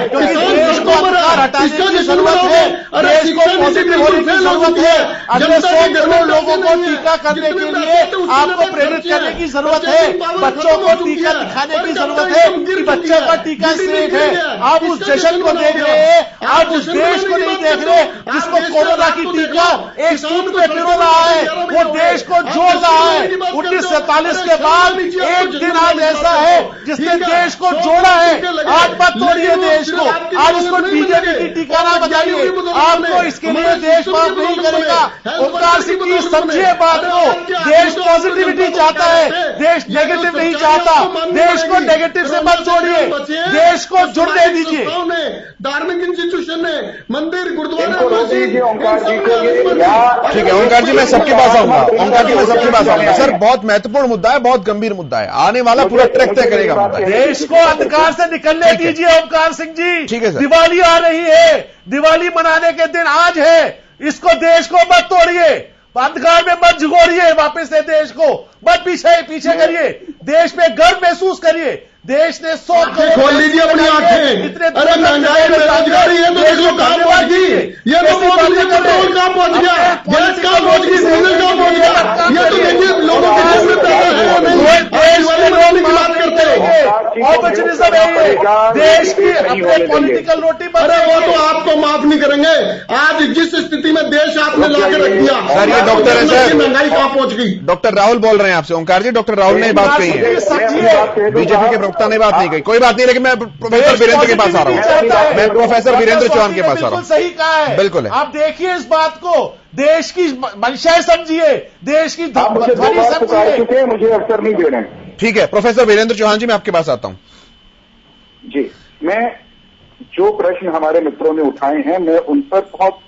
क्योंकि देश को अंधकार हटाने की जरूरत है, देश को पॉजिटिव होने की जरूरत है। अगले 100 करोड़ लोगों को टीका करने के लिए आपको प्रेरित करने की जरूरत है, बच्चों को टीका दिखाने की जरूरत है कि बच्चों का टीका सेफ है। आप उस जश्न को देख रहे हैं, आप उस देश को नहीं देख रहे जिसको कोरोना की टीका एक सूत्र पे पिरो रहा है, वो देश को जोड़ रहा है। 1947 के बाद एक दिन आज ऐसा है जिसने देश को जोड़ा है। आज मत तोड़िए देश को, आज उसको बीजेपी की टीका ना बताइए, आपको इसके लिए देश माफ नहीं करेगा। ओमकार सिंह जी समझिए बात को, देश पॉजिटिविटी चाहता है, देश नेगेटिव नहीं चाहता। देश को नेगेटिव से मत जोड़िए, देश को जुड़ने दीजिए। धार्मिक इंस्टीट्यूशन ने मंदिर गुरुद्वारा ठीक है ओंकार जी, मैं सबके पास आऊंगा। ओंकार जी, मैं सबके पास आऊंगा। सर, बहुत महत्वपूर्ण मुद्दा है, बहुत गंभीर मुद्दा है, आने वाला पूरा ट्रैक तय करेगा मुद्दा। देश को अंधकार से निकलने दीजिए ओमकार सिंह जी। ठीक है सर। दिवाली आ रही है, दिवाली मनाने के दिन आज है, इसको देश को मत तोड़िए, अंधकार में मत झुकोड़िए, वापस से देश को मत पीछे करिए, देश पे गर्व महसूस करिए। देश ने 100 करोड़ खोल लीजिए अपनी आंखें। इतने अरे महंगाई बेरोजगारी है तो देश को कहां पहुंच गई? ये तो मोदी पेट्रोल कहां पहुंच गया, गैस कहां पहुंच गई, डीजल कहां पहुंच गया? ये तो देखिए लोगों के जेब में पैसा है नहीं, देश वाले लोग की बात करते हैं। ऑपरचुनिज्म है ये, देश की अपने पॉलिटिकल रोटी। अरे वो तो आपको माफ नहीं करेंगे। आज जिस स्थिति में देश आपने लाकर रख दिया, सर ये डॉक्टर है सर, महंगाई कहां पहुंच गई? डॉक्टर राहुल बोल रहे हैं आपसे। ओंकार जी, डॉक्टर राहुल ने बात कही है, बीजेपी के प्रवक्ता ने बात नहीं कही। कोई बात नहीं, लेकिन मैं प्रोफेसर वीरेंद्र के पास आ रहा हूं। मैं प्रोफेसर वीरेंद्र चौहान के पास आ रहा हूं। सही कहा है, बिल्कुल है। आप देखिए इस बात को, देश की मंशा समझिए, देश की ध्वनि समझिए। मुझे अवसर नहीं दे रहे हैं। ठीक है प्रोफेसर वीरेंद्र चौहान जी, मैं आपके पास आता हूं। जी, मैं जो प्रश्न हमारे मित्रों ने उठाए हैं, मैं उन पर बहुत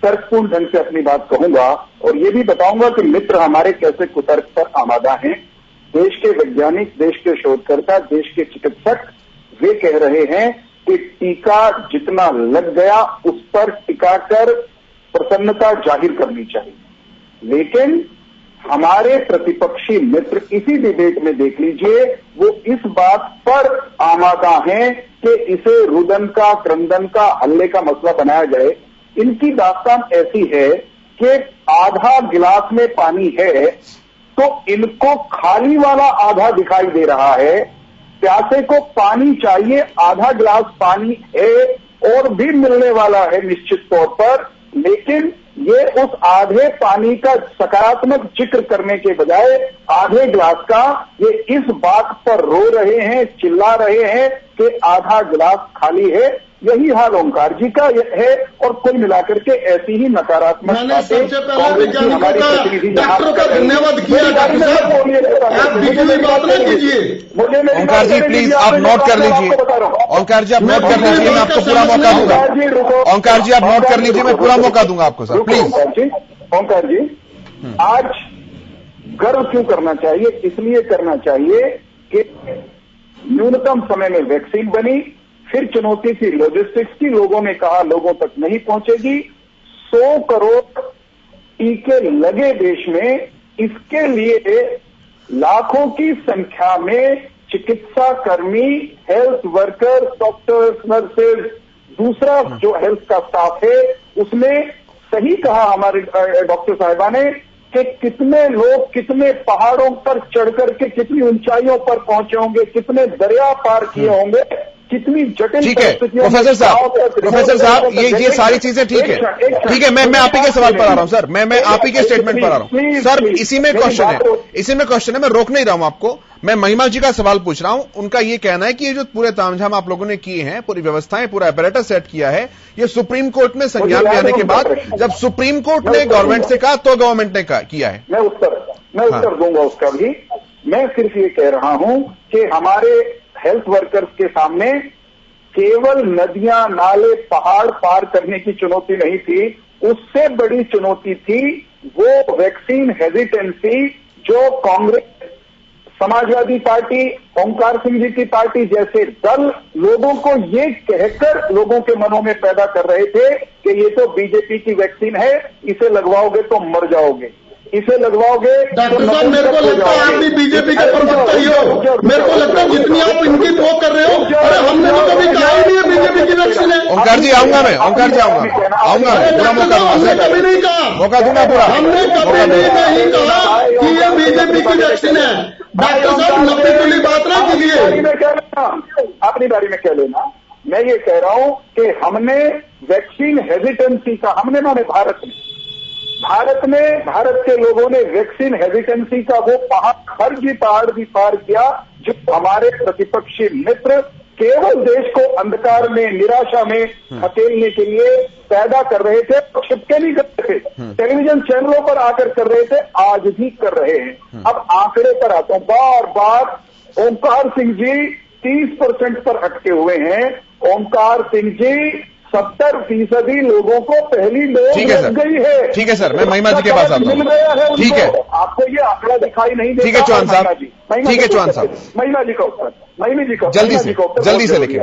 तर्कपूर्ण ढंग से अपनी बात कहूंगा और ये भी बताऊंगा कि मित्र हमारे कैसे कुतर्क पर आमादा हैं। देश के वैज्ञानिक, देश के शोधकर्ता, देश के चिकित्सक वे कह रहे हैं कि टीका जितना लग गया उस पर टिकाकर प्रसन्नता जाहिर करनी चाहिए। लेकिन हमारे प्रतिपक्षी मित्र इसी डिबेट में देख लीजिए, वो इस बात पर आमादा हैं कि इसे रुदन का, क्रंदन का, हल्ले का मसला बनाया जाए। इनकी दास्तान ऐसी है कि आधा गिलास में पानी है तो इनको खाली वाला आधा दिखाई दे रहा है। प्यासे को पानी चाहिए, आधा गिलास पानी है और भी मिलने वाला है निश्चित तौर पर, लेकिन ये उस आधे पानी का सकारात्मक जिक्र करने के बजाय आधे गिलास का ये इस बात पर रो रहे हैं, चिल्ला रहे हैं कि आधा गिलास खाली है। यही हाल ओंकार जी का है और कुल मिलाकर के ऐसी ही नकारात्मक मैंने सबसे पहले वैज्ञानिकों का, डॉक्टरों का धन्यवाद किया। डॉक्टर साहब आप बीच बात न कीजिए। ओंकार जी प्लीज आप नोट कर लीजिए। ओंकार जी आप नोट कर लीजिए, मैं आपको पूरा मौका दूंगा। ओंकार जी आप नोट कर लीजिए, मैं पूरा मौका दूंगा आपको सर, प्लीज। ओंकार जी, आज गर्व क्यों करना चाहिए? इसलिए करना चाहिए कि न्यूनतम समय में वैक्सीन बनी, फिर चुनौती थी लॉजिस्टिक्स की, लोगों ने कहा लोगों तक नहीं पहुंचेगी। 100 करोड़ टीके लगे देश में, इसके लिए लाखों की संख्या में चिकित्सा कर्मी, हेल्थ वर्कर, डॉक्टर्स, नर्सेज, दूसरा जो हेल्थ का स्टाफ है, उसने सही कहा हमारे डॉक्टर साहिबा ने कि कितने लोग कितने पहाड़ों पर चढ़ करके कितनी ऊंचाइयों पर पहुंचे होंगे, कितने दरिया पार किए होंगे, कितनी जटिल ठीक है प्रोफेसर साहब, ये सारी चीजें ठीक है, ठीक है। मैं आप ही के सवाल पर आ रहा हूं सर, मैं आप ही के स्टेटमेंट पर आ रहा हूं सर। इसी में क्वेश्चन है, मैं रोक नहीं रहा हूं आपको। मैं महिमा जी का सवाल पूछ रहा हूं। उनका ये कहना है कि ये जो पूरे तामझाम आप लोगों ने किए हैं, पूरी व्यवस्थाएं, पूरा अपैरेटस सेट किया है, ये सुप्रीम कोर्ट में संज्ञान में आने के बाद, जब सुप्रीम कोर्ट ने गवर्नमेंट से कहा तो गवर्नमेंट ने किया है। मैं उत्तर दूंगा उसका भी। मैं सिर्फ ये कह रहा हूं कि हमारे हेल्थ वर्कर्स के सामने केवल नदियां, नाले, पहाड़ पार करने की चुनौती नहीं थी, उससे बड़ी चुनौती थी वो वैक्सीन हेजिटेंसी जो कांग्रेस, समाजवादी पार्टी, ओंकार सिंह जी की पार्टी जैसे दल लोगों को ये कहकर लोगों के मनों में पैदा कर रहे थे कि ये तो बीजेपी की वैक्सीन है, इसे लगवाओगे तो मर जाओगे, इसे लगवाओगे। डॉक्टर साहब मेरे को लगता है आप भी बीजेपी के प्रवक्ता ही हो। मेरे को लगता है जितनी आप इनकी वो कर रहे हो, अरे हमने तो कभी कहा ही नहीं है बीजेपी की वैक्सीन है। ओंकार जी आऊंगा मैं, ओंकार जी आऊंगा पूरा मौका दूंगा। हमने कभी नहीं कहा, मौका दूंगा पूरा। हमने कभी नहीं कहा कि ये बीजेपी की वैक्सीन है। डॉक्टर साहब 90 बात ना कीजिए। अपनी बारी में कह लेना। मैं ये कह रहा हूं कि हमने वैक्सीन हेजिटेंसी का, हमने माने भारत के लोगों ने वैक्सीन हेजिटेंसी का वो पहाड़ भी पार किया जो हमारे प्रतिपक्षी मित्र केवल देश को अंधकार में, निराशा में धकेलने के लिए पैदा कर रहे थे, छिपके नहीं कर रहे थे, टेलीविजन चैनलों पर आकर कर रहे थे, आज भी कर रहे हैं। अब आंकड़े पर आता हूं, बार बार ओमकार सिंह जी 30% पर अटके हुए हैं। ओमकार सिंह जी 70% लोगों को पहली डोज लग गई है। ठीक है सर, मैं महिमा जी के पास आता हूं। मिल गया है, ठीक है, आपको ये आंकड़ा दिखाई नहीं देता। ठीक है चौहान साहब, ठीक है चौहान साहब, महिमा जी का उत्तर, जल्दी से लिखिए।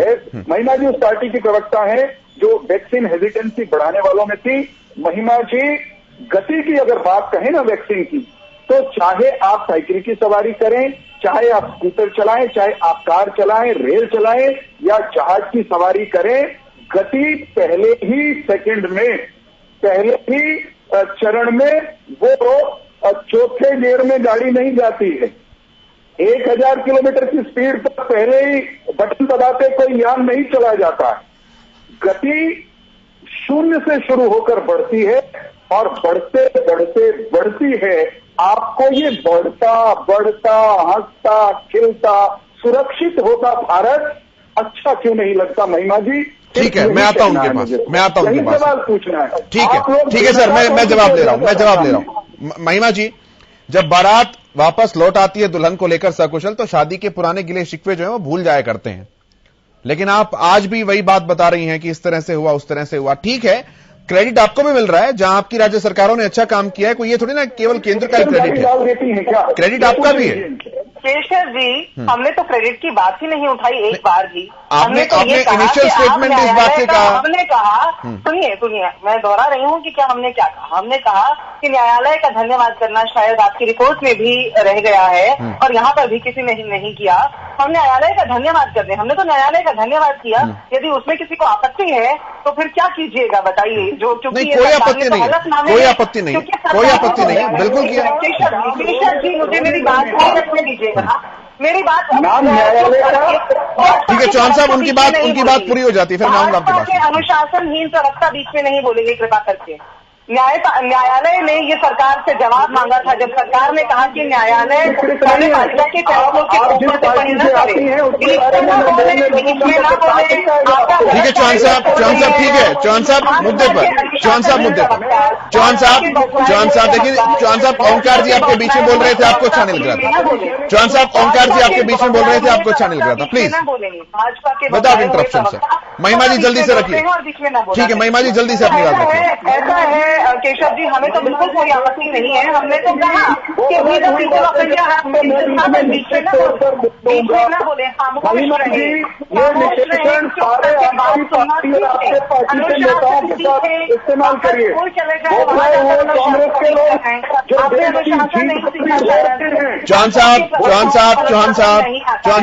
महिमा जी उस पार्टी की प्रवक्ता है जो वैक्सीन हेजिटेंसी बढ़ाने वालों में थी। महिमा जी, गति की अगर बात कहें ना वैक्सीन की, तो चाहे आप साइकिल की सवारी करें, चाहे आप स्कूटर चलाएं, चाहे आप कार चलाएं, रेल चलाएं या जहाज की सवारी करें, गति पहले ही सेकंड में, पहले ही चरण में वो चौथे गियर में गाड़ी नहीं जाती है। 1000 किलोमीटर की स्पीड पर पहले ही बटन दबाते कोई यान नहीं चला जाता है। गति 0 से शुरू होकर बढ़ती है और बढ़ते बढ़ते बढ़ती है। आपको ये बढ़ता बढ़ता, हंसता खिलता, सुरक्षित होता भारत अच्छा क्यों नहीं लगता महिमा जी? ठीक है, मैं आता हूं उनके पास, मैं आता हूं उनके पास। सवाल पूछना है। ठीक है सर, मैं जवाब ले रहा हूं। महिमा जी, जब बारात वापस लौट आती है दुल्हन को लेकर सकुशल, तो शादी के पुराने गिले शिकवे जो है वो भूल जाया करते हैं। लेकिन आप आज भी वही बात बता रही हैं कि इस तरह से हुआ, उस तरह से हुआ। ठीक है, क्रेडिट आपको भी मिल रहा है जहां आपकी राज्य सरकारों ने अच्छा काम किया है। कोई ये थोड़ी ना केवल केंद्र का क्रेडिट है, क्रेडिट आपका भी है। केशव जी, हमने तो क्रेडिट की बात ही नहीं उठाई एक बार भी। आपने तो ये कहा इनिशियल स्टेटमेंट इस बात से कहा, हमने कहा, सुनिए, मैं दोहरा रही हूँ कि क्या हमने क्या कहा। हमने कहा कि न्यायालय का धन्यवाद करना शायद आपकी रिपोर्ट में भी रह गया है और यहाँ पर भी किसी ने नहीं किया। हम न्यायालय का धन्यवाद कर दें, हमने तो न्यायालय का धन्यवाद किया। यदि उसमें किसी को आपत्ति है तो फिर क्या कीजिएगा बताइए? जो नहीं, कोई आपत्ति नहीं, कोई आपत्ति नहीं, कोई आपत्ति नहीं, बिल्कुल किया। केशव जी, मुझे मेरी बात रखने दीजिएगा, मेरी बात। ठीक है चौहान साहब, उनकी बात पूरी हो जाती है, फिर मैं आऊंगा आपके पास। अनुशासनहीन प्रवक्ता बीच में नहीं बोलेंगे कृपा करके। न्यायालय ने ये सरकार से जवाब मांगा था जब सरकार ने कहा कि न्यायालय कार्यपालिका के फैसलों के ऊपर टिप्पणी न करे, ठीक है चौहान साहब, ठीक है चौहान साहब, मुद्दे पर चौहान साहब देखिए, चौहान साहब ओंकार जी आपके बीच में बोल रहे थे, आपको अच्छा नहीं लग रहा था। चौहान साहब, ओंकार जी आपके बीच में बोल रहे थे, आपको अच्छा नहीं लग रहा था। Please without interruption sir. महिमा जी जल्दी से रखिए, ठीक है महिमा जी जल्दी से अपनी बात रखिए। ऐसा है केशव जी, हमें तो बिल्कुल कोई आपत्ति नहीं है। हमने तो कहा कि बीच में न बोले, खामोश रहे, इस्तेमाल करिए। चौहान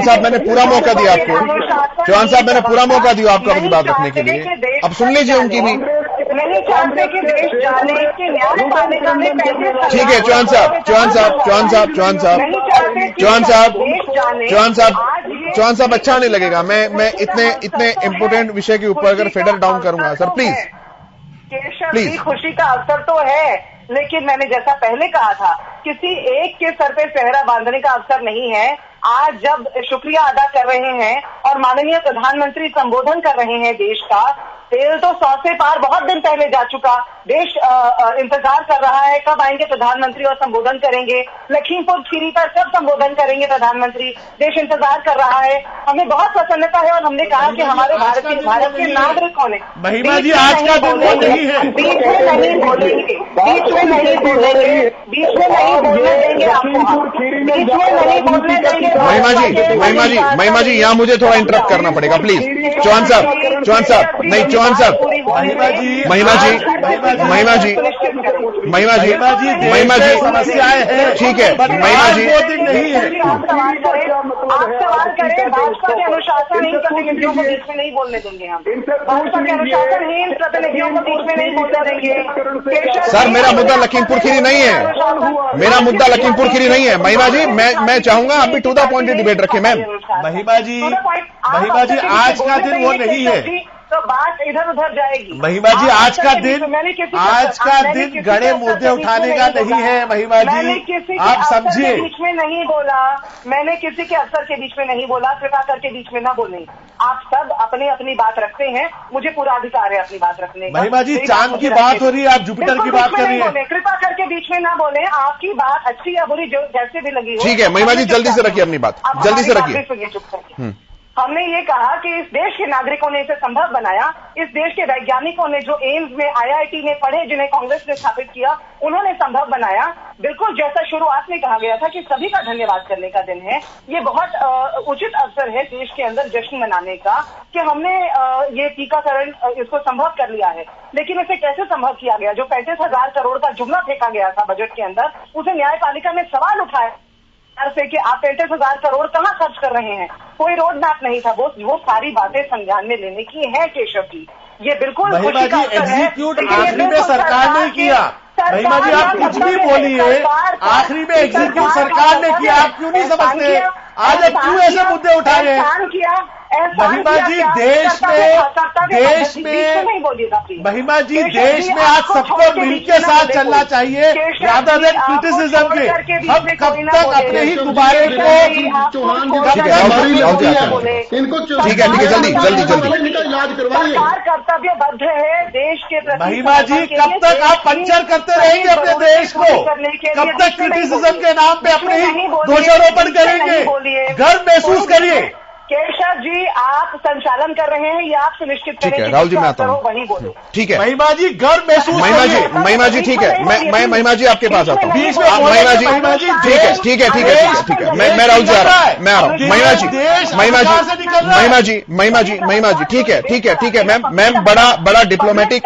साहब, मैंने पूरा मौका दिया आपको। चौहान साहब, मैंने पूरा मौका दिया आपको अपनी बात रखने के लिए। अब सुन लीजिए उनकी भी। नहीं चाहते कि देश जाने के न्यायपालिका में पैसे। ठीक है चौहान साहब, अच्छा नहीं लगेगा। मैं इतने इंपोर्टेंट विषय के ऊपर अगर फेडर डाउन करूंगा सर, प्लीज। केशव जी, खुशी का अवसर तो है, लेकिन मैंने जैसा पहले कहा था, किसी एक के सर पे पहरा बांधने का अवसर नहीं है। आज जब शुक्रिया अदा कर रहे हैं और माननीय प्रधानमंत्री संबोधन कर रहे हैं देश का, तेल तो 100 से पार बहुत दिन पहले जा चुका। देश इंतजार कर रहा है कब आएंगे प्रधानमंत्री और संबोधन करेंगे। लखीमपुर खीरी पर कब संबोधन करेंगे प्रधानमंत्री, देश इंतजार कर रहा है। हमें बहुत प्रसन्नता है और हमने कहा कि हमारे भारत के नागरिकों ने। महिमा जी, आज का दिन वो नहीं है। बीच में नहीं बोलेंगे, बीच में नहीं बोलने देंगे आपको, बीच में नहीं बोलने देंगे। महिमा जी, यहाँ मुझे थोड़ा इंटरप्ट करना पड़ेगा प्लीज। चौहान साहब, नहीं चौहान साहब, महिमा जी, समस्याएं हैं, ठीक है महिमा जी, वो दिन नहीं है। आप सवाल करें, भाजपा के अनुशासनहीन प्रतिनिधियों को बीच में नहीं बोलने देंगे हम। भाजपा के अनुशासनहीन प्रतिनिधियों को बीच में नहीं बोलने देंगे। सर मेरा मुद्दा लखीमपुर खीरी नहीं है, मेरा मुद्दा लखीमपुर खीरी नहीं है। महिमा जी मैं चाहूंगा आप भी टू द पॉइंट डिबेट रखें मैम। महिमा जी, आज का दिन वो नहीं है, तो बात इधर उधर जाएगी। महिमा जी, आज का दिन गड़े मुद्दे उठाने का नहीं है। महिमा जी, आप समझिए, बीच में नहीं बोला, मैंने किसी के अफसर के बीच में नहीं बोला, कृपा करके बीच में ना बोलें। आप सब अपनी अपनी बात रखते हैं, मुझे पूरा अधिकार है अपनी बात रखने का। महिमा जी, चांद की बात हो रही है, आप जुपिटर की बात कर रही है। कृपा करके बीच में ना बोले, आपकी बात अच्छी या बुरी जो जैसे भी लगी हो। ठीक है महिमा जी, जल्दी से रखिए अपनी बात, जल्दी से रखिए। हमने ये कहा कि इस देश के नागरिकों ने इसे संभव बनाया। इस देश के वैज्ञानिकों ने जो एम्स में IIT में पढ़े, जिन्हें कांग्रेस ने स्थापित किया, उन्होंने संभव बनाया। बिल्कुल जैसा शुरुआत में कहा गया था कि सभी का धन्यवाद करने का दिन है। ये बहुत उचित अवसर है देश के अंदर जश्न मनाने का कि हमने ये टीकाकरण इसको संभव कर लिया है। लेकिन इसे कैसे संभव किया गया? जो 35,000 करोड़ का जुमला फेंका गया था बजट के अंदर, उसे न्यायपालिका ने सवाल उठाया से कि आप 35,000 करोड़ कहाँ खर्च कर रहे हैं। कोई रोड मैप नहीं था। वो सारी बातें संज्ञान में लेने की है केशव जी। ये बिल्कुल महिमा जी, एग्जीक्यूट आखिरी में सरकार ने किया। महिमा जी, आप कुछ भी बोलिए, आखिरी में एग्जीक्यूट सरकार ने किया। आप क्यों नहीं समझते? आज आप क्यों ऐसे मुद्दे उठा रहे हैं? महिमा जी, देश में आज सबको मिलकर साथ चलना चाहिए, रादर देन क्रिटिसिज्म के। हम कब तक अपने ही गुब्बारे को इनको ठीक है जल्दी इलाज करवाइए। सरकार कर्तव्यबद्ध है देश के प्रति। महिमा जी, कब तक आप पंचर करते रहेंगे अपने देश को? कब तक क्रिटिसिज्म के नाम पे अपने ही दोषारोपण करेंगे? गर्व महसूस करिए। केशव जी, आप संचालन कर रहे हैं, ये आप सुनिश्चित करें। ठीक है राहुल जी, मैं आता हूँ, वही बोलो। ठीक है महिमा जी, गर्व महसूस। महिमा जी ठीक है, मैं महिमा जी आपके पास आता हूँ। महिमा जी ठीक है मैं राहुल जी आ रहा हूँ, मैं आ रहा हूँ। महिमा जी ठीक है मैम बड़ा डिप्लोमेटिक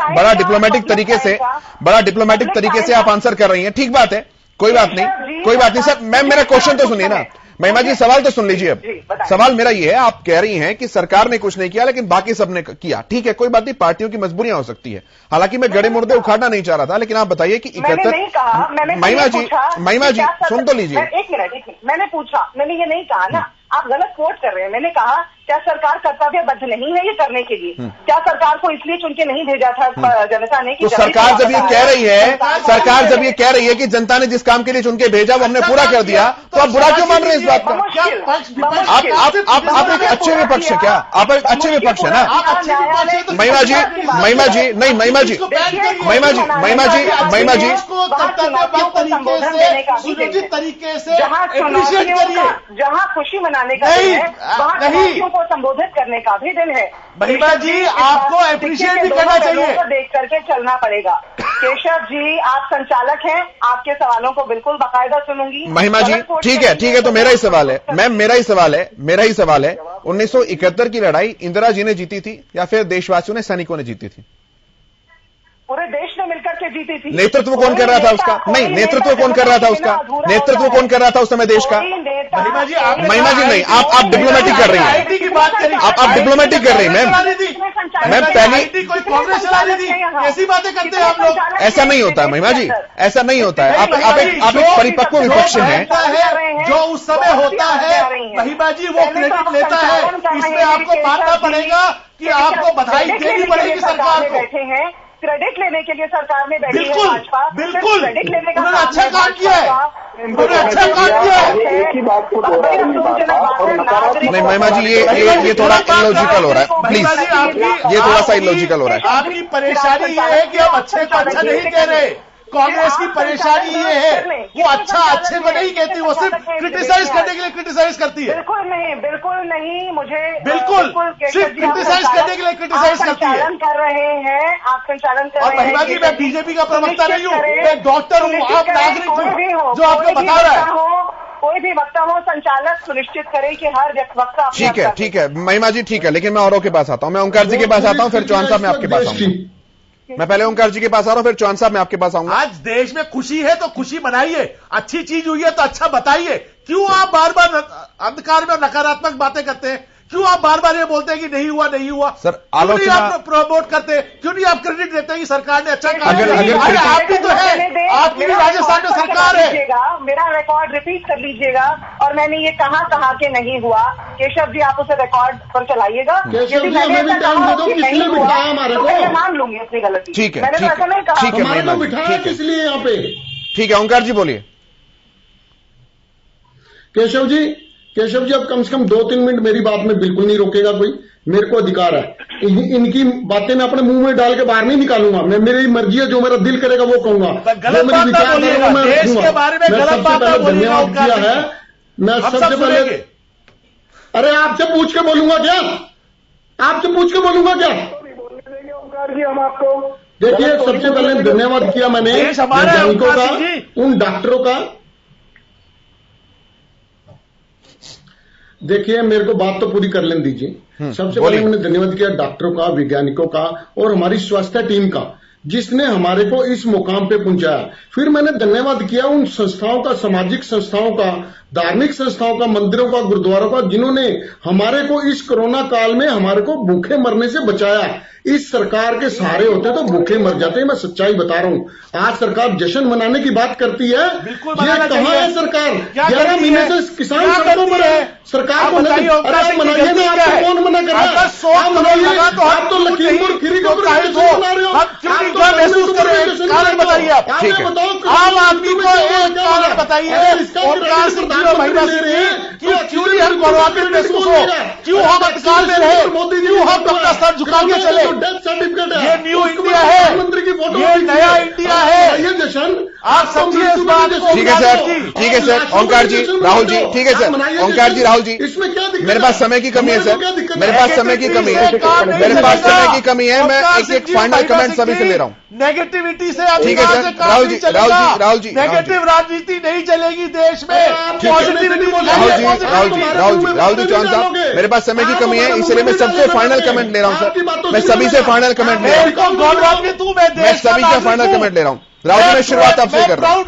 तरीके से आप आंसर कर रही हैं। ठीक बात है, कोई बात नहीं सर। मैम मेरा क्वेश्चन तो सुनिए ना। महिमा जी सवाल तो सुन लीजिए। अब सवाल मेरा ये है, आप कह रही हैं कि सरकार ने कुछ नहीं किया लेकिन बाकी सबने किया। ठीक है, कोई बात नहीं, पार्टियों की मजबूरियां हो सकती है। हालांकि मैं गड़े मुर्दे उखाड़ना नहीं चाह रहा था, लेकिन आप बताइए कि 71। महिमा जी सुन तो लीजिए। एक मिनट, मैंने पूछा, मैंने ये नहीं कहा ना, आप गलत कोट कर रहे हैं। मैंने कहा क्या सरकार कर्तव्यबद्ध नहीं है ये करने के लिए? क्या सरकार को इसलिए चुन के नहीं भेजा था जनता ने? तो सरकार जब ये कह रही है कि जनता ने जिस काम के लिए चुन के भेजा वो हमने पूरा कर दिया, तो आप बुरा क्यों मान रहे हैं इस बात का? आप एक अच्छे विपक्ष है क्या? आप एक अच्छे विपक्ष है ना? महिमा जी सुनियोजित तरीके से जहाँ खुशी मनाने का दिन है, वहाँ को संबोधित करने का भी दिन है। महिमा जी, आपको अप्रिशिएट भी करना चाहिए। देख करके चलना पड़ेगा। केशव जी, आप संचालक हैं, आपके सवालों को बिल्कुल बाकायदा सुनूंगी। महिमा जी ठीक है, तो मेरा ही सवाल है मैम, मेरा ही सवाल है 1971 की लड़ाई इंदिरा जी ने जीती थी या फिर देशवासियों ने, सैनिकों ने जीती थी? पूरे देश ने मिलकर के जीती थी। नेतृत्व कौन कर रहा था उसका? नहीं, नेतृत्व कौन कर रहा था उसका? नेतृत्व कौन कर रहा था उस समय देश का? महिमा जी नहीं, आप डिप्लोमेटिक कर रही हैं। आप डिप्लोमेटिक कर रही हैं मैम पहली कोई कांग्रेस चला रही थी, ऐसी बातें करते हैं आप लोग। ऐसा नहीं होता है महिमा जी, ऐसा नहीं होता है। आप एक परिपक्व विपक्ष हैं। जो उस समय होता है महिमा जी, वो क्रेडिट लेता है। इसमें आपको मानना पड़ेगा कि आपको बधाई देनी पड़ेगी सरकार को। बैठे हैं क्रेडिट लेने के लिए, सरकार में बैठी है भाजपा। बिल्कुल क्रेडिट लेने का उन्होंने अच्छा काम किया है। नहीं महिमा जी, ये थोड़ा इलॉजिकल हो रहा है, प्लीज ये थोड़ा सा इलॉजिकल हो रहा है। आपकी परेशानी ये है कि हम अच्छे को अच्छा नहीं कह रहे। कांग्रेस की परेशानी ये है, वो अच्छे को नहीं कहती, वो सिर्फ क्रिटिसाइज करने के लिए क्रिटिसाइज करती है। बिल्कुल नहीं, मुझे बिल्कुल सिर्फ क्रिटिसाइज करने के लिए क्रिटिसाइज करती है। संचालन कर रहे हैं, आप संचालन कर रहे हैं। और महिमा जी, मैं बीजेपी का प्रवक्ता नहीं हूँ, मैं डॉक्टर हूँ, आप नागरिक हूँ जो आपको बता रहा है। कोई भी वक्ता हो, संचालक सुनिश्चित करे कि हर वक्ता। ठीक है महिमा जी, ठीक है, लेकिन मैं औरों के पास आता हूं। मैं ओंकार जी के पास आता हूं, फिर चौहान साहब मैं आपके पास आऊंगा। मैं पहले ओंकार जी के पास आ रहा हूं, फिर चौहान साहब मैं आपके पास आऊंगा। आज देश में खुशी है तो खुशी मनाइए, अच्छी चीज हुई है तो अच्छा बताइए। क्यों आप बार बार अंधकार में नकारात्मक बातें करते हैं? क्यों आप बार बार ये बोलते हैं कि नहीं हुआ नहीं हुआ? सर क्यों नहीं आप प्रमोट करते? क्यों नहीं आप क्रेडिट देते हैं कि सरकार ने अच्छा काम किया? अगर आपकी तो है, आपकी राजस्थान में सरकार है। मेरा रिकॉर्ड रिपीट कर लीजिएगा, और मैंने ये कहा कि नहीं हुआ। केशव जी, आप उसे रिकॉर्ड पर चलाइएगा। केशव जी, हमें भी टाइम दे दो, किसने बिठाया हमारे को? मैं मान लूंगी अपनी गलती। ठीक है, मैंने ऐसा नहीं कहा। हमारे को बिठाया किस लिए यहाँ पे? ठीक है, ओंकार जी बोलिए। केशव जी अब कम से कम 2-3 मिनट मेरी बात में बिल्कुल नहीं रोकेगा कोई। मेरे को अधिकार है, इनकी बातें मैं अपने मुंह में डाल के बाहर नहीं निकालूंगा। मैं, मेरी मर्जी है, जो मेरा दिल करेगा वो कहूंगा। गलत बात ना बोलिएगा, देश के बारे में गलत बात ना बोलिएगा। किया है, मैं सबसे पहले, अरे आपसे पूछ के बोलूंगा क्या? आपसे पूछ के बोलूंगा क्या? ओंकार जी, हम आपको देखिए, सबसे पहले धन्यवाद किया मैंने वैज्ञानिकों का, उन डॉक्टरों का। देखिए, मेरे को बात तो पूरी कर लेने दीजिए। सबसे पहले मैंने धन्यवाद किया डॉक्टरों का, वैज्ञानिकों का और हमारी स्वास्थ्य टीम का, जिसने हमारे को इस मुकाम पे पहुंचाया। फिर मैंने धन्यवाद किया उन संस्थाओं का, सामाजिक संस्थाओं का, धार्मिक संस्थाओं का, मंदिरों का, गुरुद्वारों का, जिन्होंने हमारे को इस कोरोना काल में हमारे को भूखे मरने से बचाया। इस सरकार के सहारे होते तो भूखे मर जाते। मैं सच्चाई बता रहा हूं। आज सरकार जश्न मनाने की बात करती है, ये कहां है सरकार? 11 महीने से किसान सड़कों पर है। सरकार को नहीं, अरे आप मनाइए ना, आपको कौन मना कर रहा है? आप मनाइए। आप तो लखीमपुर खीरी का बना रहे हो, महसूस कर रहे हैं। कारण बताइए आप, आम आदमी को एक कारण बताइए। महिला क्यों नहीं हम गौरवान्वित महसूस हो? क्यों हम अंधकार में रहे? क्यों हम अपना सर झुका के चले? ये न्यू इंडिया है, ये नया इंडिया है। ये जश्न आप समझिए इस बात को। ठीक है सर, ओंकार जी, राहुल जी, ठीक है सर, ओंकार जी, राहुल जी, इसमें क्या दिक्कत? मेरे पास समय की कमी है सर, मेरे पास समय की कमी है, मेरे पास समय की कमी है। मैं एक फाइनल कमेंट सभी से ले रहा हूं। नेगेटिविटी से ठीक है सर, राहुल जी, नेगेटिव राजनीति नहीं चलेगी देश में। पॉजिटिविटी राहुल जी, चौहान साहब, मेरे पास समय की कमी है, इसलिए मैं सबसे फाइनल कमेंट ले रहा हूं सर। मैं सभी से फाइनल कमेंट ले रहा हूं। मैं सभी से फाइनल कमेंट ले रहा हूं। राहुल जी, मैं शुरुआत आपसे कर रहा हूं।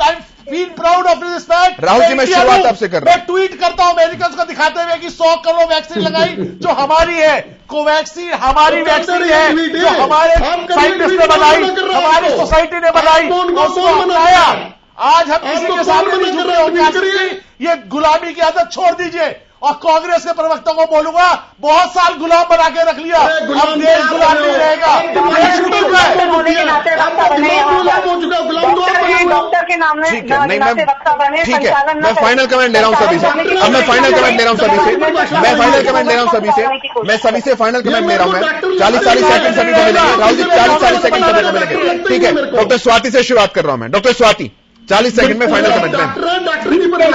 Feel proud of this fact. Rahul ji, मैं शुरुआत आपसे कर रहा हूं। मैं ट्वीट करता हूं अमेरिकन को दिखाते हुए कि 100 करोड़ वैक्सीन लगाई जो हमारी है। कोवैक्सीन हमारी वैक्सीन है, जो हमारे साइंटिस्ट ने बनाई, हमारी सोसाइटी ने बनाई, उसको अपनाया। आज हम किसी के सामने नहीं झुक रहे। ये गुलामी की आदत छोड़ दीजिए। और कांग्रेस के प्रवक्ताओं को बोलूंगा, बहुत साल गुलाम बना के रख लिया, अब देश गुलाम नहीं रहेगा। देश टूट रहा है। डॉक्टर के नाम में ठीक है, नहीं ठीक है, मैं फाइनल कमेंट ले रहा हूं सभी से। अब मैं फाइनल कमेंट ले रहा हूं सभी से। मैं फाइनल कमेंट ले रहा हूं सभी से। मैं सभी से फाइनल कमेंट ले रहा हूं। मैं 40 सेकंड सभी को मिलेंगे। राहुल जी, 40 सेकंड सभी को मिलेंगे। ठीक है, डॉक्टर स्वाति से शुरुआत कर रहा हूं मैं। डॉक्टर स्वाति, 40 सेकंड में फाइनल कमेंट।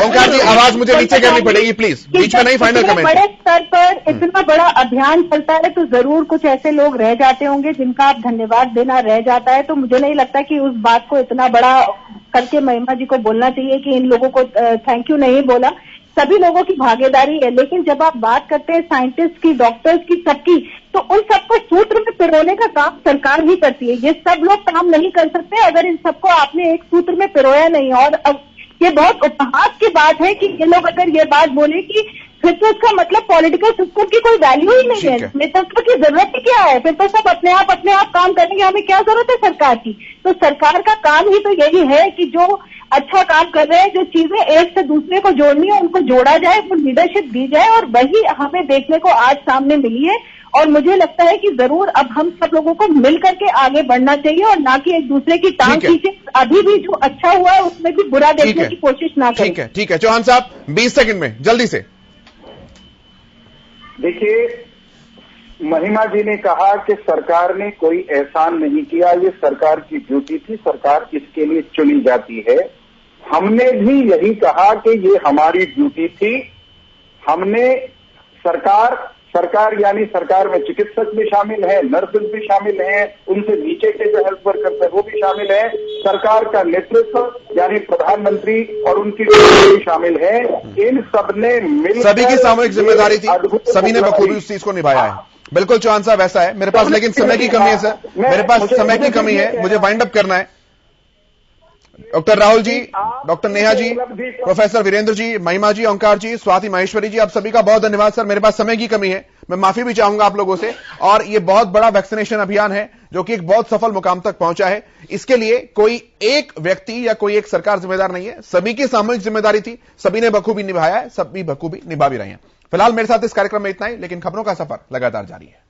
ओंकार जी, आवाज मुझे नीचे करनी पड़ेगी प्लीज, बीच में नहीं, फाइनल कमेंट। बड़े स्तर पर इतना बड़ा अभियान चलता है तो जरूर कुछ ऐसे लोग रह जाते होंगे जिनका आप धन्यवाद देना रह जाता है। तो मुझे नहीं लगता कि उस बात को इतना बड़ा करके महिमा जी को बोलना चाहिए कि इन लोगों को थैंक यू नहीं बोला। सभी लोगों की भागीदारी है, लेकिन जब आप बात करते हैं साइंटिस्ट की, डॉक्टर्स की, सबकी, तो उन सबको सूत्र में पिरोने का काम सरकार ही करती है। ये सब लोग काम नहीं कर सकते अगर इन सबको आपने एक सूत्र में पिरोया नहीं। और अब ये बहुत उपहास की बात है कि ये लोग अगर ये बात बोले कि फिर तो इसका मतलब पॉलिटिकल सिस्टम की कोई वैल्यू ही नहीं है, नेतृत्व की जरूरत ही क्या है? फिर तो सब अपने आप काम करेंगे, हमें क्या जरूरत है सरकार की? तो सरकार का काम ही तो यही है कि जो अच्छा काम कर रहे हैं, जो चीजें एक से दूसरे को जोड़नी है उनको जोड़ा जाए, वो लीडरशिप दी जाए, और वही हमें देखने को आज सामने मिली है। और मुझे लगता है कि जरूर अब हम सब लोगों को मिल करके आगे बढ़ना चाहिए और ना कि एक दूसरे की टांग खींचे। अभी भी जो अच्छा हुआ है उसमें भी बुरा देखने की कोशिश ना करें। ठीक है, चौहान साहब 20 सेकंड में जल्दी से। देखिए, महिमा जी ने कहा कि सरकार ने कोई एहसान नहीं किया, ये सरकार की ड्यूटी थी, सरकार इसके लिए चुनी जाती है। हमने भी यही कहा कि ये हमारी ड्यूटी थी। हमने सरकार सरकार यानी सरकार में चिकित्सक भी शामिल है, नर्सेज भी शामिल हैं, उनसे नीचे के जो हेल्थ वर्कर्स है वो भी शामिल है, सरकार का नेतृत्व यानी प्रधानमंत्री और उनकी टीम भी शामिल है। इन सबने मिलकर सभी की सामूहिक जिम्मेदारी थी, सभी ने बखूबी उस चीज को निभाया है। बिल्कुल चौहान साहब, ऐसा है मेरे पास, लेकिन समय की कमी है सर, मेरे पास समय की कमी है, मुझे वाइंड अप करना है। Doctor Rahul ji, doctor Neha ji, professor Virendra ji, महिमा जी, ओंकार जी, स्वाति माहेश्वरी जी, आप सभी का बहुत धन्यवाद सर। मेरे पास समय की कमी है, मैं माफी भी चाहूंगा आप लोगों से। और ये बहुत बड़ा वैक्सीनेशन अभियान है जो कि एक बहुत सफल मुकाम तक पहुंचा है। इसके लिए कोई एक व्यक्ति या कोई एक सरकार जिम्मेदार नहीं है, सभी की सामूहिक जिम्मेदारी थी, सभी ने बखूबी निभाया है, सभी बखूबी निभा भी रहे हैं। फिलहाल मेरे साथ इस कार्यक्रम में इतना ही, लेकिन खबरों का सफर लगातार जारी है।